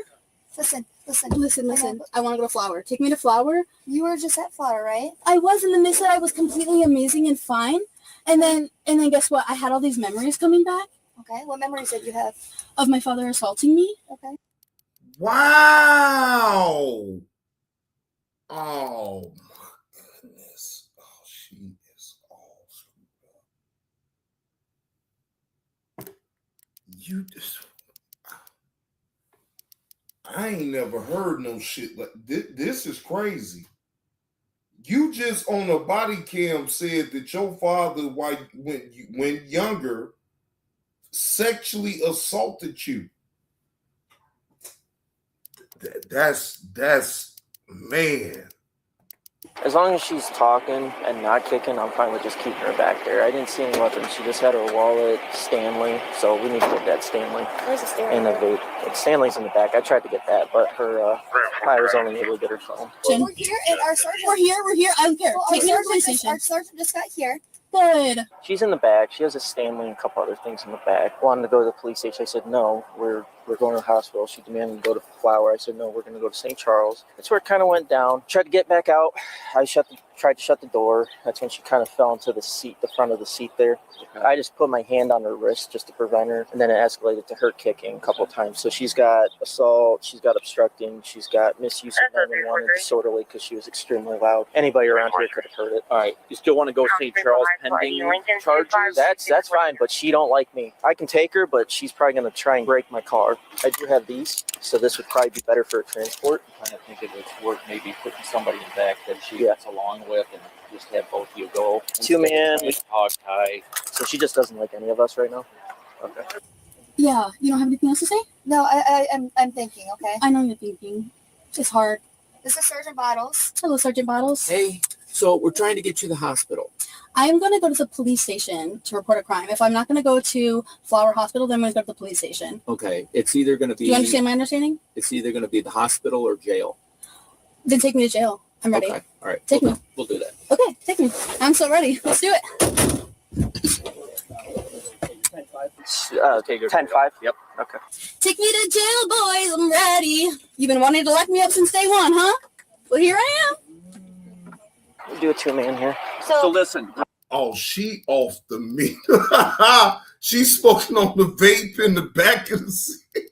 Listen. I want to go to Flower. Take me to Flower. You were just at Flower, right? I was, and then they said I was completely amazing and fine. And then guess what? I had all these memories coming back. Okay. What memories did you have? Of my father assaulting me. Okay. Wow. Oh my goodness. Oh, she is all screwed up. You just, I ain't never heard no shit like this. This is crazy. You just on a body cam said that your father, when younger, sexually assaulted you. That's man. As long as she's talking and not kicking, I'm fine with just keeping her back there. I didn't see any weapons. She just had her wallet, Stanley. So we need to get that Stanley. Where's the Stanley? And the vape. Stanley's in the back. I tried to get that, but I was only able to get her phone. We're here, and our sergeant. We're here. I don't care. Well, Take me to the police station. Our sergeant just got here. Good. She's in the back. She has a Stanley and a couple other things in the back. Wanted to go to the police station. I said, no, we're going to the hospital. She demanded to go to Flower. I said, no, we're going to go to St. Charles. That's where it kind of went down. Tried to get back out. I tried to shut the door. That's when she kind of fell into the seat, the front of the seat there. Okay. I just put my hand on her wrist just to prevent her, and then it escalated to her kicking a couple of times. So she's got assault, she's got obstructing, she's got misuse of 911 and disorderly because she was extremely loud. Anybody around here could have heard it. All right, you still want to go St. Charles pending charges? That's fine, but she don't like me. I can take her, but she's probably going to try and break my car. I do have these, so this would probably be better for a transport. I kind of think it's worth maybe putting somebody in back that she gets along with and just have both of you go. Two-man. Hog tie. So she just doesn't like any of us right now? Okay. Yeah, you don't have anything else to say? No, I'm thinking, okay? I know you're thinking. It's hard. This is Sergeant Bottles. Hello, Sergeant Bottles. Hey, so we're trying to get you to the hospital. I am going to go to the police station to report a crime. If I'm not going to go to Flower Hospital, then I'm going to go to the police station. Okay, it's either going to be... Do you understand my understanding? It's either going to be the hospital or jail. Then take me to jail. I'm ready. Okay, all right. Take me. We'll do that. Okay, take me. I'm so ready. Let's do it. Okay, 10-5. Yep. Okay. Take me to jail, boys. I'm ready. You've been wanting to lock me up since day one, huh? Well, here I am. We'll do a two-man here. So listen. Oh, she off the meat. She's smoking on the vape in the back of the seat.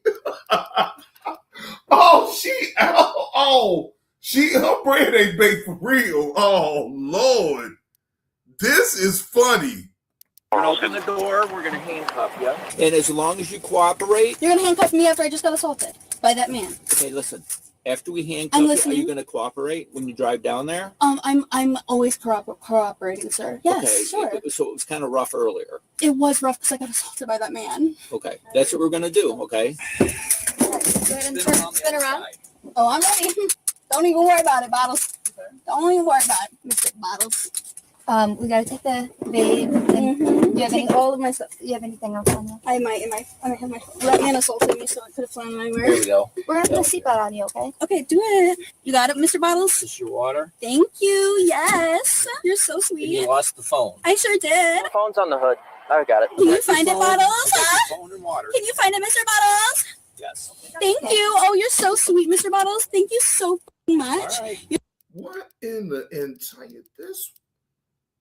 Her bread ain't baked for real. Oh, Lord. This is funny. We're gonna open the door. We're gonna handcuff you. And as long as you cooperate, You're gonna handcuff me after I just got assaulted by that man. okay, listen. After we handcuff you, are listening. you going to cooperate when you drive down there? I'm always cooperating, sir. Yes, Okay. sure. So it was kind of rough earlier. It was rough because I got assaulted by that man. Okay. That's what we're going to do. Okay. Go ahead and spin around. Oh, I'm ready. Don't even worry about it, Bottles. Don't even worry about it, Mr. Bottles. We gotta take the vape. Do you have take all of my stuff? Do you have anything else on you? I might have my. That man assaulted me, so I could have flown anywhere. There we go. We're gonna put a seatbelt on you, okay? Okay, do it. You got it, Mr. Bottles? This is your water. Thank you. Yes, you're so sweet. And you lost the phone. I sure did. The phone's on the hood. I got it. Can you find it, Bottles? Phone and water. Can you find it, Mr. Bottles? Yes. Thank you. Oh, you're so sweet, Mr. Bottles. Thank you so much. All right. What in the entire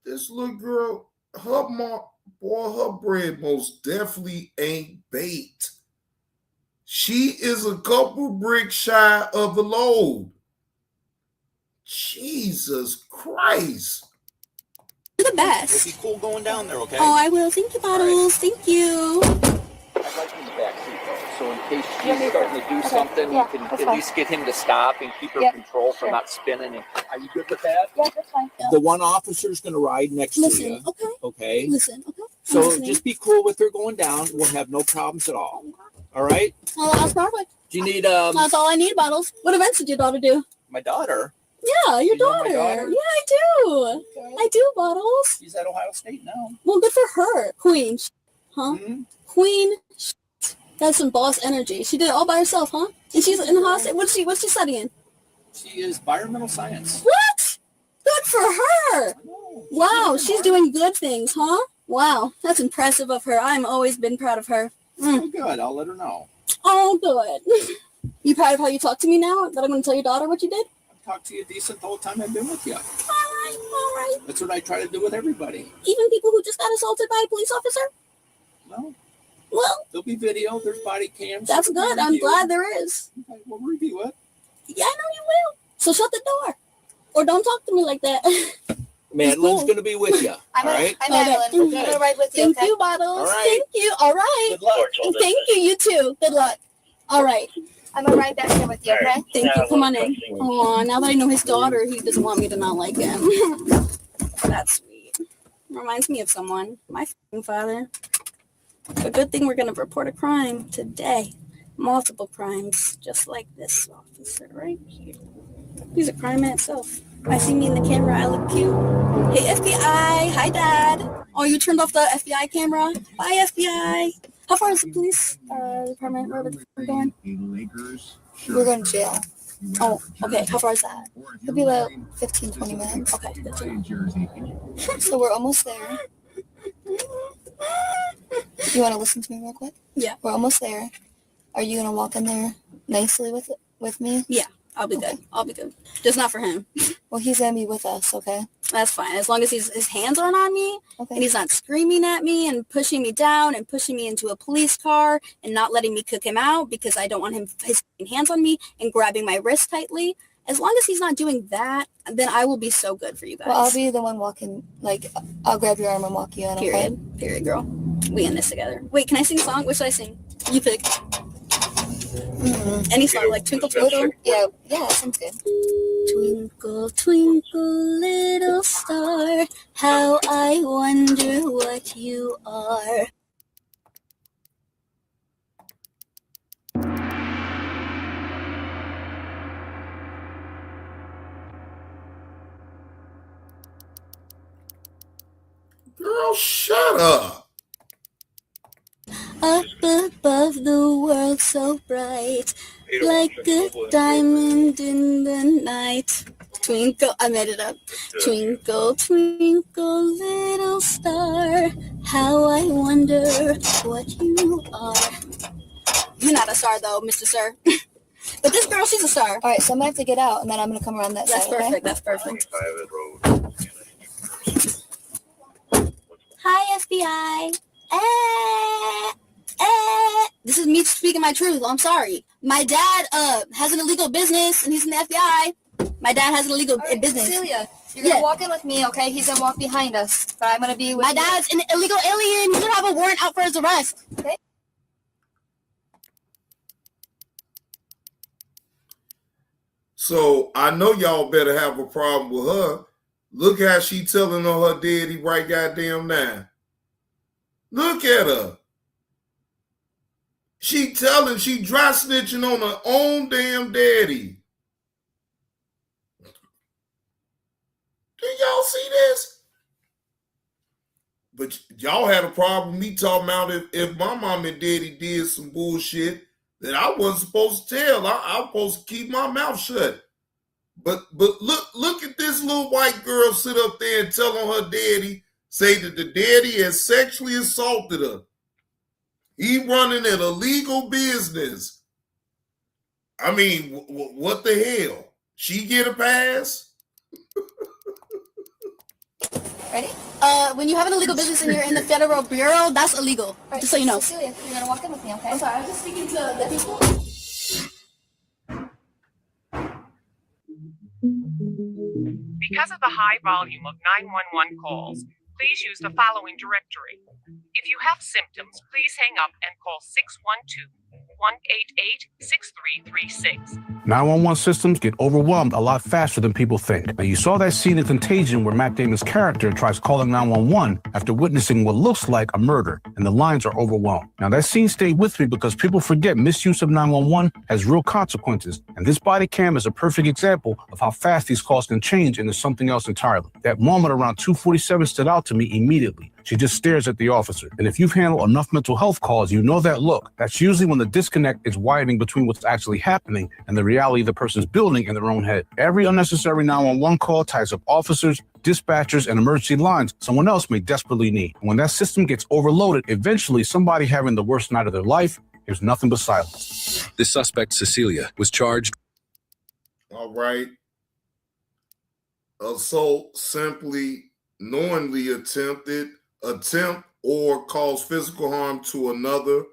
this little girl, her bread most definitely ain't baked. She is a couple bricks shy of a load. Jesus Christ. You're the best. It'll be cool going down there, okay? Oh, I will. Thank you, Bottles. Thank you. I'd like in the back seat though, so in case she's starting to do something, you can at least get him to stop and keep her control from not spinning. And are you good with that? Yeah, that's fine. The one officer's going to ride next to you. Okay. Okay. Listen, okay. So just be cool with her going down. We'll have no problems at all. All right. Oh, that's perfect. Do you need That's all I need, Bottles. What events did your daughter do? my daughter? Yeah, your You know my daughter. daughter? Yeah, I do. I do, Bottles. She's at Ohio State now. Well, good for her. Queen. Huh? Queen. That's some boss energy. She did it all by herself, huh? And she's in the hospital. What's she studying? She is environmental science. What? Good for her. Wow, she's doing good things, huh? Wow, that's impressive of her. I've always been proud of her. Oh, good. I'll let her know. Oh, good. You proud of how you talk to me now? That I'm going to tell your daughter what you did? I've talked to you decent the whole time I've been with you. All right. That's what I try to do with everybody. Even people who just got assaulted by a police officer? Well, There'll be video. There's body cams. that's good. I'm glad there is. Okay, we'll review it. Yeah, I know you will. So shut the door. Or don't talk to me like that. Madeline's going to be with you. All right? I'm Madeline. I'm Okay. going to ride with you. Thank you, Bottles. All right. Thank you. All right. Good luck. Thank you. You too. Good luck. All right. I'm going to ride back here with you, okay? Thank you. Come on in. Oh, now that I know his daughter, he doesn't want me to not like him. That's sweet. Reminds me of someone. My f***ing father. A good thing we're going to report a crime today. Multiple crimes, just like this officer right here. He's a crime in itself. I see me in the camera, I look cute. Hey, FBI. Hi, Dad. Oh, you turned off the FBI camera? Bye, FBI. How far is the police department? Where we're going? We're going to jail. Oh, okay. How far is that? It'll be about 15, 20 minutes. Okay, good to know. So we're almost there. You want to listen to me real quick? Yeah. We're almost there. Are you going to walk in there nicely with me? Yeah, I'll be good. I'll be good. Just not for him. Well, he's going to be with us, okay? That's fine. As long as his hands aren't on me, okay, and he's not screaming at me and pushing me down and pushing me into a police car and not letting me cook him out because I don't want his hands on me and grabbing my wrist tightly. As long as he's not doing that, then I will be so good for you guys. Well, I'll be the one walking, I'll grab your arm and walk you in, okay? Period, girl. We in this together. Wait, can I sing a song? What should I sing? You pick. Any song, like Twinkle Twinkle? Yeah, sounds good. Twinkle, twinkle, little star, how I wonder what you are. Girl, shut up. Up above the world so bright, like a diamond in the night. Twinkle, I made it up. Twinkle, twinkle, little star, how I wonder what you are. You're not a star though, Mr. Sir. But this girl, she's a star. All right, so I'm going to have to get out, and then I'm going to come around that That's side, perfect, okay? that's perfect. Hi, FBI. This is me speaking my truth. I'm sorry. My dad has an illegal business and he's in the FBI. My dad has an illegal business. Cecilia, you're gonna walk in with me, okay? He's gonna walk behind us, but I'm gonna be with My dad's an illegal alien. He should have a warrant out for his arrest. Okay. So I know y'all better have a problem with her. Look how she telling on her daddy right goddamn now. Look at her. She dry snitching on her own damn daddy. Do y'all see this? But y'all had a problem with me talking about if my mom and daddy did some bullshit that I wasn't supposed to tell. I was supposed to keep my mouth shut. But look at this little white girl sit up there and tell on her daddy, say that the daddy has sexually assaulted her. He running an illegal business. I mean, what the hell? She get a pass? Ready? When you have an illegal business and you're in the federal bureau, that's illegal. Right, just so you know. Cecilia, you're gonna walk in with me, okay? I'm sorry, I was just speaking to the people. Because of the high volume of 911 calls, please use the following directory. If you have symptoms, please hang up and call 612-188-6336. 911 systems get overwhelmed a lot faster than people think. Now, you saw that scene in Contagion where Matt Damon's character tries calling 911 after witnessing what looks like a murder, and the lines are overwhelmed. Now, that scene stayed with me because people forget misuse of 911 has real consequences, and this body cam is a perfect example of how fast these calls can change into something else entirely. That moment around 2:47 stood out to me immediately. She just stares at the officer. And if you've handled enough mental health calls, you know that look. That's usually when the disconnect is widening between what's actually happening and the reality the person's building in their own head. Every unnecessary 911 call ties up officers, dispatchers, and emergency lines someone else may desperately need. And when that system gets overloaded, eventually somebody having the worst night of their life hears nothing but silence. The suspect, Cecilia, was charged. All right. Assault, simply, knowingly attempt or cause physical harm to another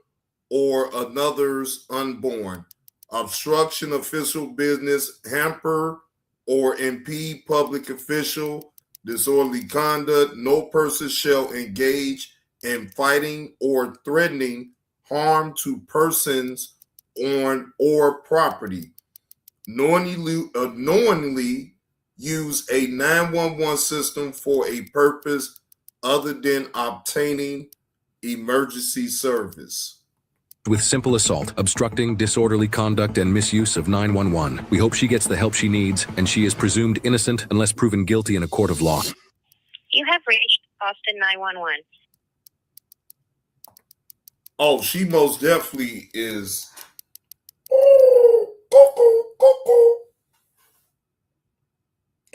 or another's unborn. Obstruction of official business, hamper or impede public official, disorderly conduct. No person shall engage in fighting or threatening harm to persons on or property. Knowingly use a 911 system for a purpose other than obtaining emergency service. With simple assault, obstructing, disorderly conduct, and misuse of 911. We hope she gets the help she needs, and she is presumed innocent unless proven guilty in a court of law. You have reached Austin 911. Oh, she most definitely is.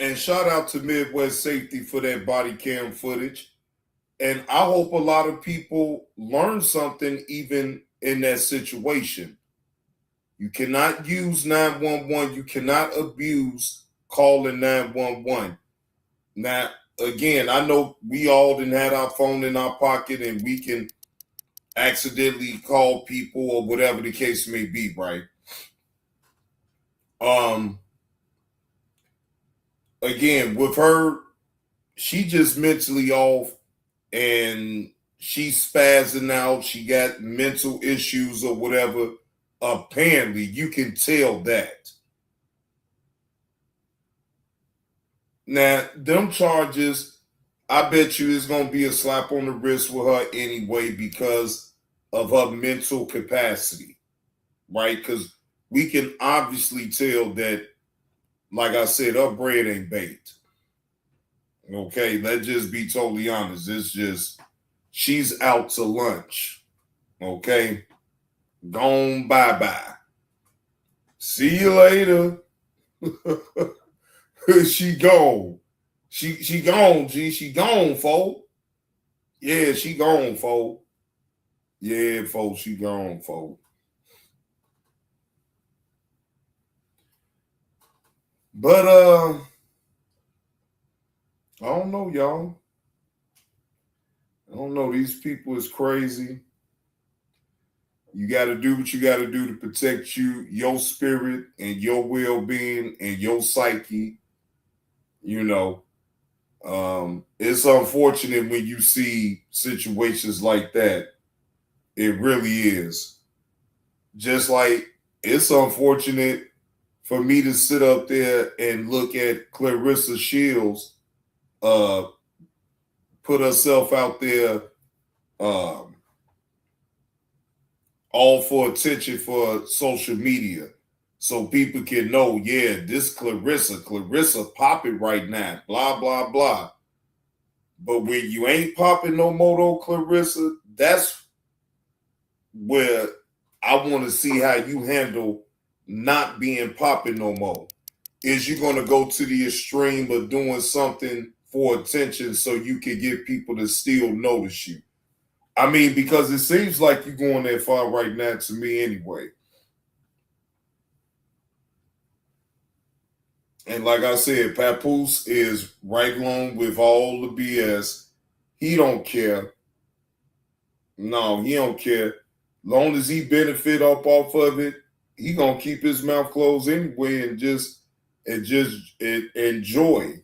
And shout out to Midwest Safety for that body cam footage. And I hope a lot of people learn something even in that situation. You cannot use 911. You cannot abuse calling 911. Now, again, I know we all didn't have our phone in our pocket and we can accidentally call people or whatever the case may be, right? Again, with her, she just mentally off and she's spazzing out. She got mental issues or whatever. Apparently, you can tell that. Now, them charges, I bet you it's going to be a slap on the wrist with her anyway because of her mental capacity, right? Because we can obviously tell that, like I said, her bread ain't baked. Okay, let's just be totally honest. It's just, she's out to lunch. Okay, gone bye-bye. See you later. She gone. She gone, G. She gone, folk. Yeah, she gone, folk. Yeah, folks, she gone, folk. But I don't know, y'all. I don't know. These people is crazy. You got to do what you got to do to protect your spirit and your well-being and your psyche. You know, it's unfortunate when you see situations like that. It really is. Just like it's unfortunate for me to sit up there and look at Clarissa Shields put herself out there all for attention for social media. So people can know, yeah, this Clarissa popping right now, blah, blah, blah. But when you ain't popping no more though, Clarissa, that's where I want to see how you handle not being popping no more. Is you going to go to the extreme of doing something for attention so you can get people to still notice you? I mean, because it seems like you're going that far right now to me anyway. And like I said, Papoose is right along with all the BS. He don't care. No, he don't care. Long as he benefit off of it, he gonna keep his mouth closed anyway and just enjoy.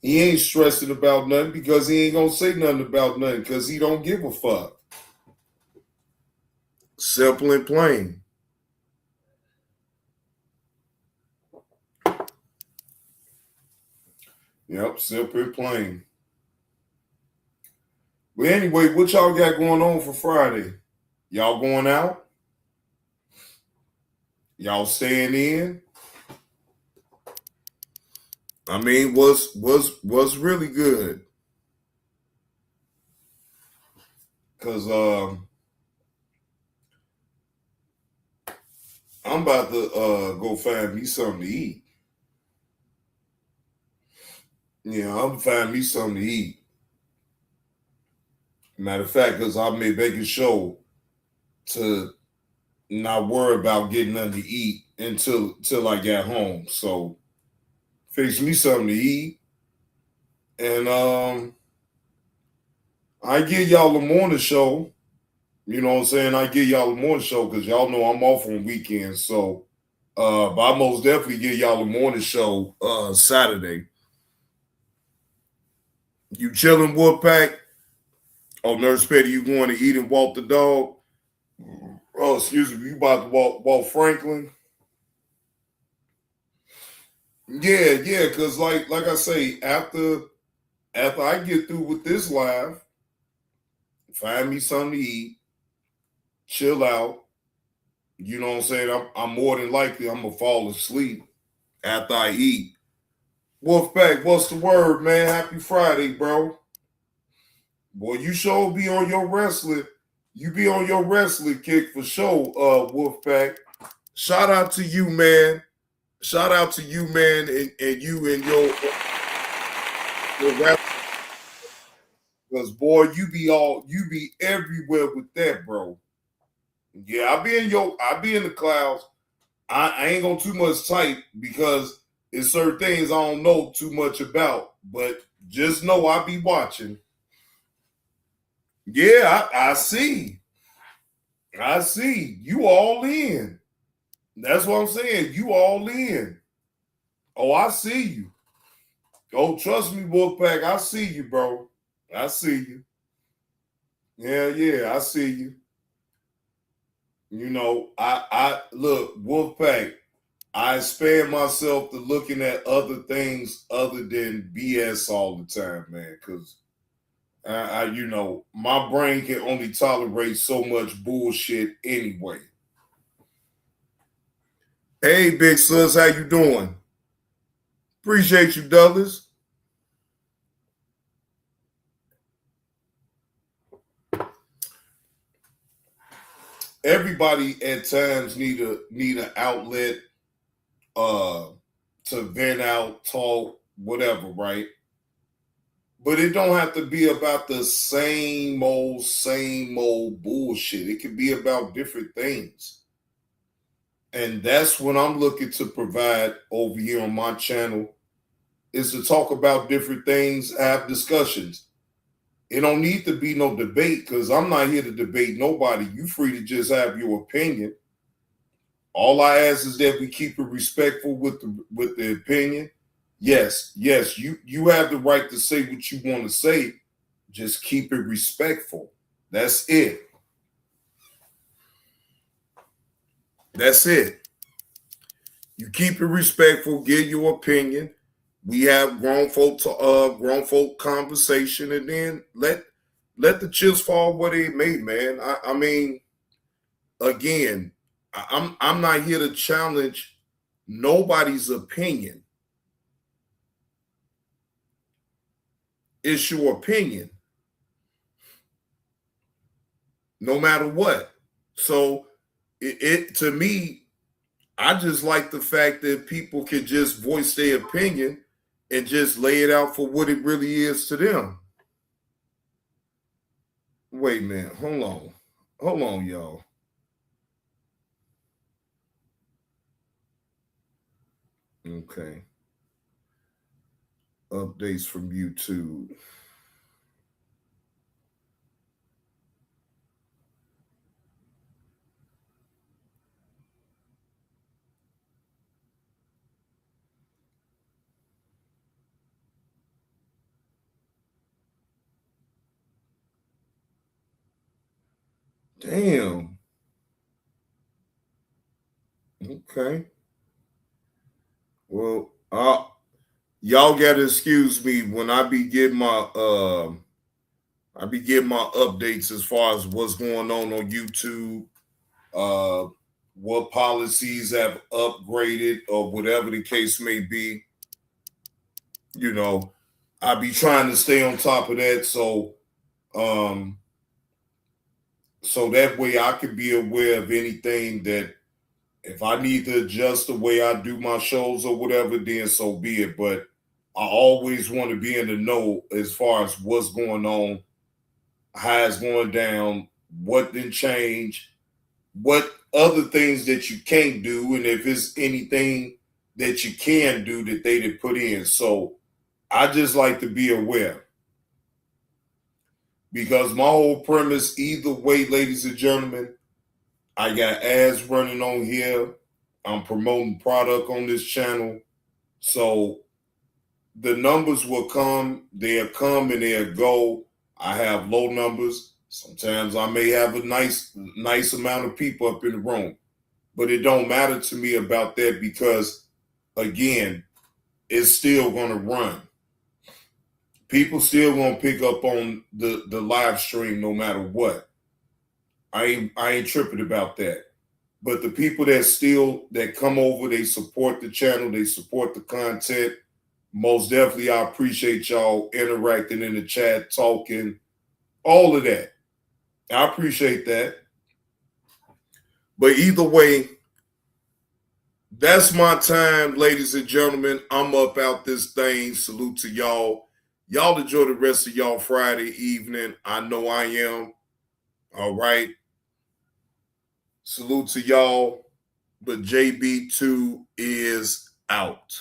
He ain't stressing about nothing because he ain't gonna say nothing about nothing because he don't give a fuck. Simple and plain. Yep, simple and plain. But anyway, what y'all got going on for Friday? Y'all going out? Y'all staying in? I mean, what's really good? Cause I'm about to go find me something to eat. Yeah, I'm gonna find me something to eat. Matter of fact, because I may make a show to not worry about getting nothing to eat until I get home. So fix me something to eat. And I give y'all a morning show. You know what I'm saying? I give y'all a morning show because y'all know I'm off on weekends. So but I most definitely give y'all a morning show Saturday. You chilling, Wolfpack? Oh, Nurse Petty, you going to eat and walk the dog? Oh, excuse me, you about to walk Franklin? Yeah, because like I say, after I get through with this live, find me something to eat, chill out. You know what I'm saying? I'm more than likely I'm gonna fall asleep after I eat. Wolfpack, what's the word, man? Happy Friday, bro. Boy, you sure be on your wrestling. You be on your wrestling kick for sure, Wolfpack. Shout out to you, man. Shout out to you, man, and you and your wrestling. Because boy, you be everywhere with that, bro. Yeah, I be in the clouds. I ain't gonna too much type because it's certain things I don't know too much about, but just know I be watching. Yeah, I see. I see. You all in. That's what I'm saying. You all in. Oh, I see you. Oh, trust me, Wolfpack. I see you, bro. I see you. Yeah, I see you. You know, I look, Wolfpack, I expand myself to looking at other things other than BS all the time, man, because you know, my brain can only tolerate so much bullshit anyway. Hey, Big Sus, how you doing? Appreciate you, Douglas. Everybody at times need an outlet to vent out, talk, whatever, right? But it don't have to be about the same old bullshit. It can be about different things. And that's what I'm looking to provide over here on my channel, is to talk about different things, have discussions. It don't need to be no debate because I'm not here to debate nobody. You free to just have your opinion. All I ask is that we keep it respectful with the opinion. Yes, you have the right to say what you want to say. Just keep it respectful. That's it. That's it. You keep it respectful, give your opinion. We have grown folk conversation, and then let the chips fall where they may, man. I mean, again, I'm not here to challenge nobody's opinion. It's your opinion, no matter what. So it to me, I just like the fact that people can just voice their opinion and just lay it out for what it really is to them. Wait a minute. Hold on, y'all. Okay. Updates from YouTube. Damn. Okay. Well, y'all gotta excuse me when I be getting my updates as far as what's going on YouTube, what policies have upgraded or whatever the case may be. You know, I be trying to stay on top of that, so that way I can be aware of anything that if I need to adjust the way I do my shows or whatever, then so be it. But I always want to be in the know as far as what's going on, how it's going down, what didn't change, what other things that you can't do, and if it's anything that you can do that they did put in. So I just like to be aware. Because my whole premise, either way, ladies and gentlemen, I got ads running on here. I'm promoting product on this channel. So the numbers will come. They'll come and they'll go. I have low numbers. Sometimes I may have a nice amount of people up in the room. But it don't matter to me about that because, again, it's still going to run. People still going to pick up on the live stream no matter what. I ain't tripping about that. But the people that come over, they support the channel, they support the content. Most definitely, I appreciate y'all interacting in the chat, talking, all of that. I appreciate that. But either way, that's my time, ladies and gentlemen. I'm up out this thing. Salute to y'all. Y'all enjoy the rest of y'all Friday evening. I know I am. All right. Salute to y'all. But JB2 is out.